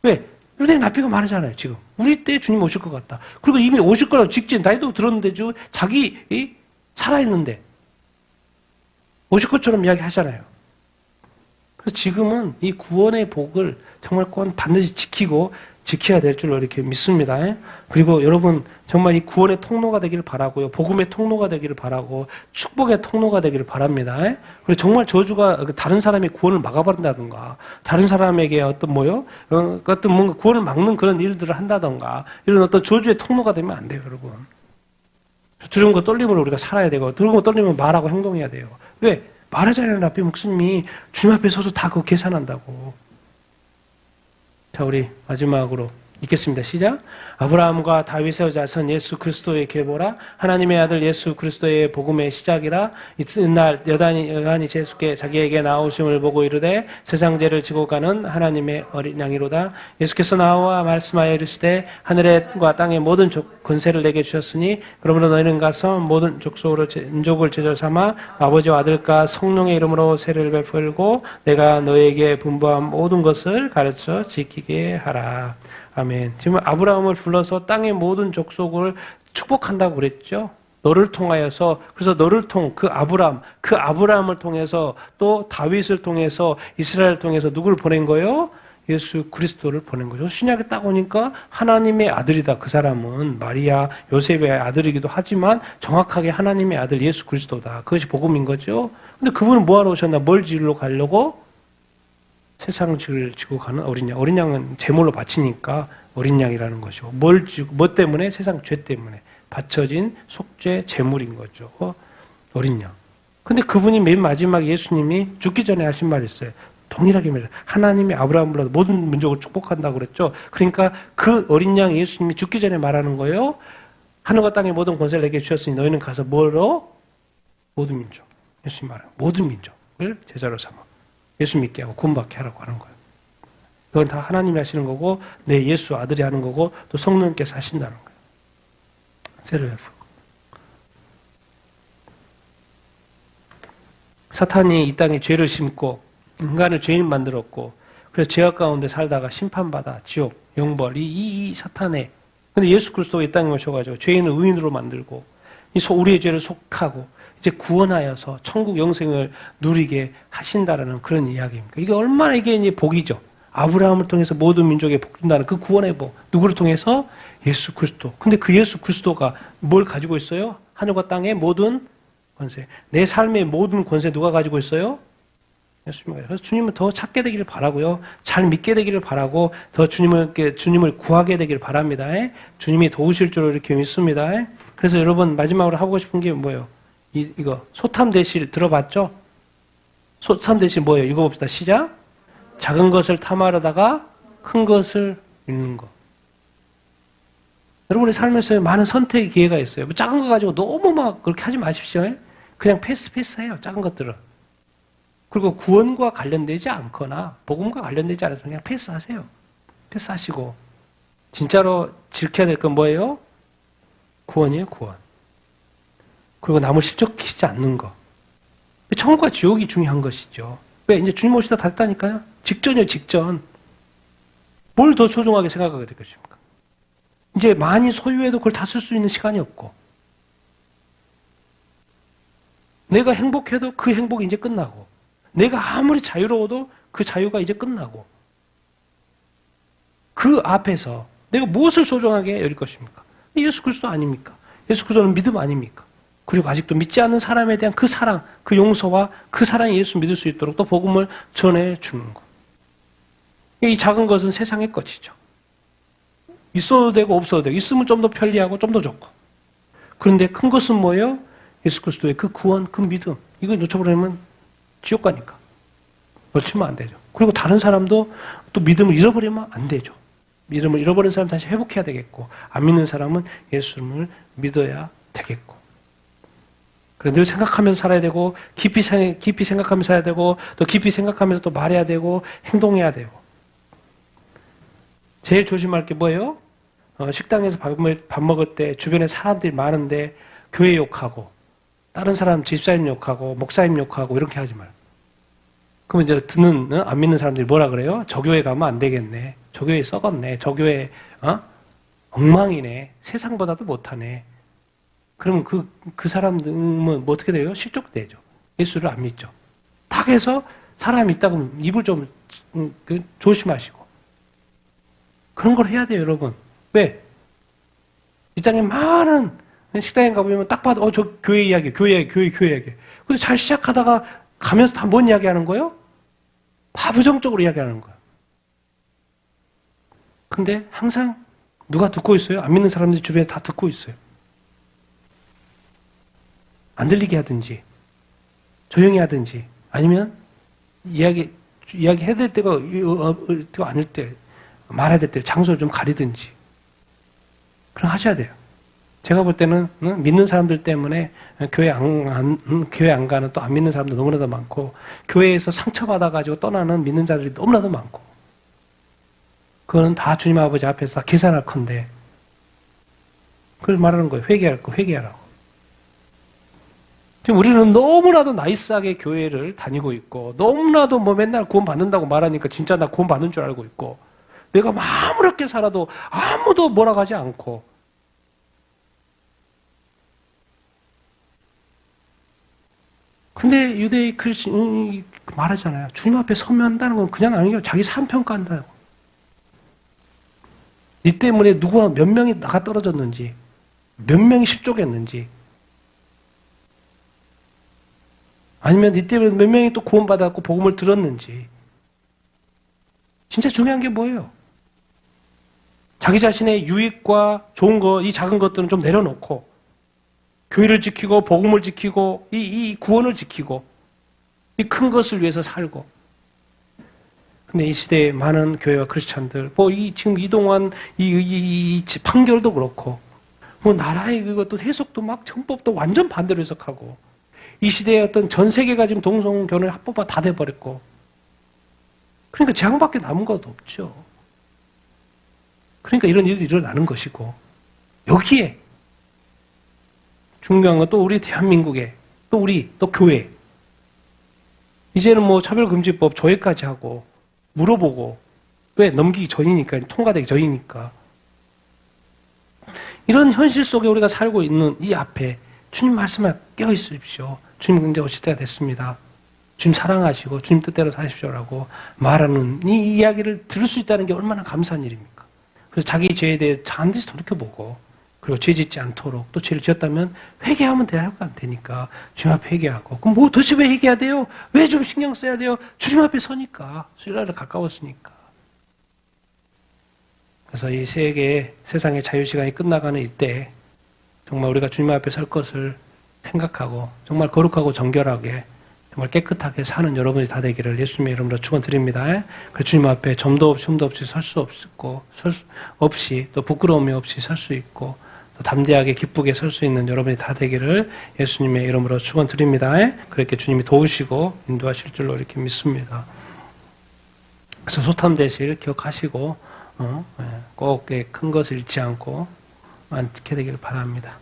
왜? 유대인 납비가 말하잖아요, 지금. 우리 때 주님 오실 것 같다. 그리고 이미 오실 거라고 직진, 나이도 들었는데, 자기, 살아있는데, 오실 것처럼 이야기 하잖아요. 그래서 지금은 이 구원의 복을 정말 꼭 반드시 지켜야 될 줄로 이렇게 믿습니다. 그리고 여러분, 정말 이 구원의 통로가 되기를 바라고요. 복음의 통로가 되기를 바라고, 축복의 통로가 되기를 바랍니다. 그리고 정말 저주가 다른 사람의 구원을 막아버린다든가, 다른 사람에게 어떤 어떤 뭔가 구원을 막는 그런 일들을 한다든가, 이런 어떤 저주의 통로가 되면 안 돼요, 여러분. 두려움과 떨림으로 우리가 살아야 되고, 두려움과 떨림으로 말하고 행동해야 돼요. 왜? 말하잖아요, 라피 목사님이. 주님 앞에 서서 다 그거 계산한다고. 자, 우리 마지막으로 읽겠습니다. 시작. 아브라함과 다윗의 자손 예수 그리스도의 계보라. 하나님의 아들 예수 그리스도의 복음의 시작이라. 이날 요한이 예수께 자기에게 나오심을 보고 이르되 세상 죄를 지고 가는 하나님의 어린 양이로다. 예수께서 나와 말씀하여 이르시되 하늘과 땅의 모든 권세를 내게 주셨으니 그러므로 너희는 가서 모든 족속으로 민족을 제자 삼아 아버지와 아들과 성령의 이름으로 세례를 베풀고 내가 너에게 분부한 모든 것을 가르쳐 지키게 하라. 아멘. 지금 아브라함을 불러서 땅의 모든 족속을 축복한다고 그랬죠. 너를 통하여서, 그래서 너를 그 아브라함을 통해서 또 다윗을 통해서 이스라엘을 통해서 누구를 보낸 거예요? 예수 그리스도를 보낸 거죠. 신약에 딱 오니까 하나님의 아들이다. 그 사람은 마리아, 요셉의 아들이기도 하지만 정확하게 하나님의 아들 예수 그리스도다. 그것이 복음인 거죠. 근데 그분은 뭐하러 오셨나? 뭘 지으러 가려고? 세상을 지고 가는 어린 양. 어린 양은 제물로 바치니까 어린 양이라는 것이고, 뭐 때문에? 세상 죄 때문에. 바쳐진 속죄 제물인 거죠. 어린 양. 근데 그분이 맨 마지막 예수님이 죽기 전에 하신 말이 있어요. 동일하게 말해요. 하나님이 아브라함으로 모든 민족을 축복한다고 그랬죠. 그러니까 그 어린 양 예수님이 죽기 전에 말하는 거예요. 하늘과 땅의 모든 권세를 내게 주셨으니 너희는 가서 뭐로? 모든 민족. 예수님 말하는 모든 민족을 제자로 삼아. 예수 믿게 하고 구원받게 하라고 하는 거예요. 그건 다 하나님이 하시는 거고 내 예수 아들이 하는 거고 또 성령께서 하신다는 거예요. 세례를 사탄이 이 땅에 죄를 심고 인간을 죄인 만들었고 그래서 죄악 가운데 살다가 심판받아 지옥, 영벌 이 사탄의 근데 예수 그리스도가 이 땅에 오셔가지고 죄인을 의인으로 만들고 우리의 죄를 속하고 이제 구원하여서 천국 영생을 누리게 하신다라는 그런 이야기입니다. 이게 얼마나 이게 이제 복이죠. 아브라함을 통해서 모든 민족에 복 준다는 그 구원의 복. 누구를 통해서? 예수 그리스도. 근데 그 예수 그리스도가 뭘 가지고 있어요? 하늘과 땅의 모든 권세. 내 삶의 모든 권세 누가 가지고 있어요? 예수님이. 그래서 주님을 더 찾게 되기를 바라고요. 잘 믿게 되기를 바라고 더 주님을 구하게 되기를 바랍니다. 주님이 도우실 줄 이렇게 믿습니다. 그래서 여러분 마지막으로 하고 싶은 게 뭐예요? 이거 소탐대실 들어봤죠? 소탐대실 뭐예요? 읽어봅시다. 시작. 작은 것을 탐하려다가 큰 것을 잃는 것. 여러분의 삶에서 많은 선택의 기회가 있어요. 뭐 작은 거 가지고 너무 막 그렇게 하지 마십시오. 그냥 패스해요. 작은 것들은. 그리고 구원과 관련되지 않거나 복음과 관련되지 않아서 그냥 패스하세요. 패스하시고 진짜로 지켜야 될 건 뭐예요? 구원이에요. 구원. 그리고 남을 실족시키지 않는 거. 천국과 지옥이 중요한 것이죠. 왜? 이제 주님 오시다 다 됐다니까요. 직전이에요. 직전. 뭘 더 소중하게 생각하게 될 것입니까? 이제 많이 소유해도 그걸 다 쓸 수 있는 시간이 없고 내가 행복해도 그 행복이 이제 끝나고 내가 아무리 자유로워도 그 자유가 이제 끝나고 그 앞에서 내가 무엇을 소중하게 여길 것입니까? 예수 그리스도 아닙니까? 예수 그리스도는 믿음 아닙니까? 그리고 아직도 믿지 않는 사람에 대한 그 사랑, 그 용서와 그 사랑이 예수 믿을 수 있도록 또 복음을 전해주는 것. 이 작은 것은 세상의 것이죠. 있어도 되고 없어도 되고 있으면 좀 더 편리하고 좀 더 좋고 그런데 큰 것은 뭐예요? 예수 그리스도의 그 구원, 그 믿음. 이거 놓쳐버리면 지옥 가니까. 놓치면 안 되죠. 그리고 다른 사람도 또 믿음을 잃어버리면 안 되죠. 믿음을 잃어버린 사람 다시 회복해야 되겠고 안 믿는 사람은 예수님을 믿어야 되겠고 그래 늘 생각하면서 살아야 되고 깊이 생각하면서 살아야 되고 또 깊이 생각하면서 또 말해야 되고 행동해야 되고 제일 조심할 게 뭐예요? 식당에서 밥 먹을 때 주변에 사람들이 많은데 교회 욕하고 다른 사람 집사님 욕하고 목사님 욕하고 이렇게 하지 말고 그러면 이제 듣는 안 믿는 사람들이 뭐라 그래요? 저 교회 가면 안 되겠네. 저 교회 썩었네. 저 교회 엉망이네. 세상보다도 못하네. 그러면 그 사람들은 뭐 어떻게 돼요? 실족되죠. 예수를 안 믿죠. 탁해서 사람이 있다고 입을 좀 조심하시고 그런 걸 해야 돼요, 여러분. 왜? 이 땅에 많은 식당에 가보면 딱 봐도 저 교회 이야기. 근데 잘 시작하다가 가면서 다 뭔 이야기 하는 거예요? 부정적으로 이야기하는 거예요. 근데 항상 누가 듣고 있어요? 안 믿는 사람들이 주변에 다 듣고 있어요. 안 들리게 하든지 조용히 하든지 아니면 이야기 해야 될 때가 아닐 때 말해야 될 때 장소를 좀 가리든지 그럼 하셔야 돼요. 제가 볼 때는 믿는 사람들 때문에 교회 안 가는 또 안 믿는 사람들 너무나도 많고 교회에서 상처받아가지고 떠나는 믿는 자들이 너무나도 많고 그거는 다 주님 아버지 앞에서 다 계산할 건데 그걸 말하는 거예요. 회개하라고. 지금 우리는 너무나도 나이스하게 교회를 다니고 있고 너무나도 뭐 맨날 구원 받는다고 말하니까 진짜 나 구원 받는 줄 알고 있고 내가 아무렇게 살아도 아무도 뭐라고 하지 않고 근데 유대의 크리스천이 말하잖아요. 주님 앞에 서면한다는 건 그냥 아니에요. 자기 삶 평가한다고. 네 때문에 누가 몇 명이 나가 떨어졌는지 몇 명이 실족했는지 아니면 네 때문에 몇 명이 또 구원받았고 복음을 들었는지 진짜 중요한 게 뭐예요? 자기 자신의 유익과 좋은 거, 이 작은 것들은 좀 내려놓고 교회를 지키고 복음을 지키고 이 구원을 지키고 이 큰 것을 위해서 살고 근데 이 시대에 많은 교회와 크리스찬들 지금 이동안 이 판결도 그렇고 나라의 그것도 해석도 막 정법도 완전 반대로 해석하고 이 시대의 어떤 전 세계가 지금 동성결혼 합법화 다 돼버렸고 그러니까 재앙밖에 남은 것도 없죠. 그러니까 이런 일들이 일어나는 것이고 여기에 중요한 건 또 우리 대한민국에 또 교회 이제는 차별금지법 조회까지 하고 물어보고 왜 넘기기 전이니까 통과되기 전이니까 이런 현실 속에 우리가 살고 있는 이 앞에 주님 말씀에 깨어 있으십시오. 주님 근데 오실 때가 됐습니다. 주님 사랑하시고 주님 뜻대로 사십시오라고 말하는 이 이야기를 들을 수 있다는 게 얼마나 감사한 일입니까? 그래서 자기 죄에 대해 반드시 돌이켜보고 그리고 죄 짓지 않도록 또 죄를 지었다면 회개하면 되니까 주님 앞에 회개하고 그럼 뭐 도대체 왜 회개해야 돼요? 왜 좀 신경 써야 돼요? 주님 앞에 서니까 신라를 가까웠으니까. 그래서 이 세상의 자유시간이 끝나가는 이때 정말 우리가 주님 앞에 설 것을 생각하고 정말 거룩하고 정결하게 정말 깨끗하게 사는 여러분이 다 되기를 예수님의 이름으로 축원드립니다. 그 주님 앞에 점도 없이 흠도 없이 설 수 없이 또 부끄러움이 없이 설 수 있고 또 담대하게 기쁘게 설 수 있는 여러분이 다 되기를 예수님의 이름으로 축원드립니다. 그렇게 주님이 도우시고 인도하실 줄로 이렇게 믿습니다. 그래서 소탐대실 기억하시고 꼭 큰 것을 잃지 않고 많게 되기를 바랍니다.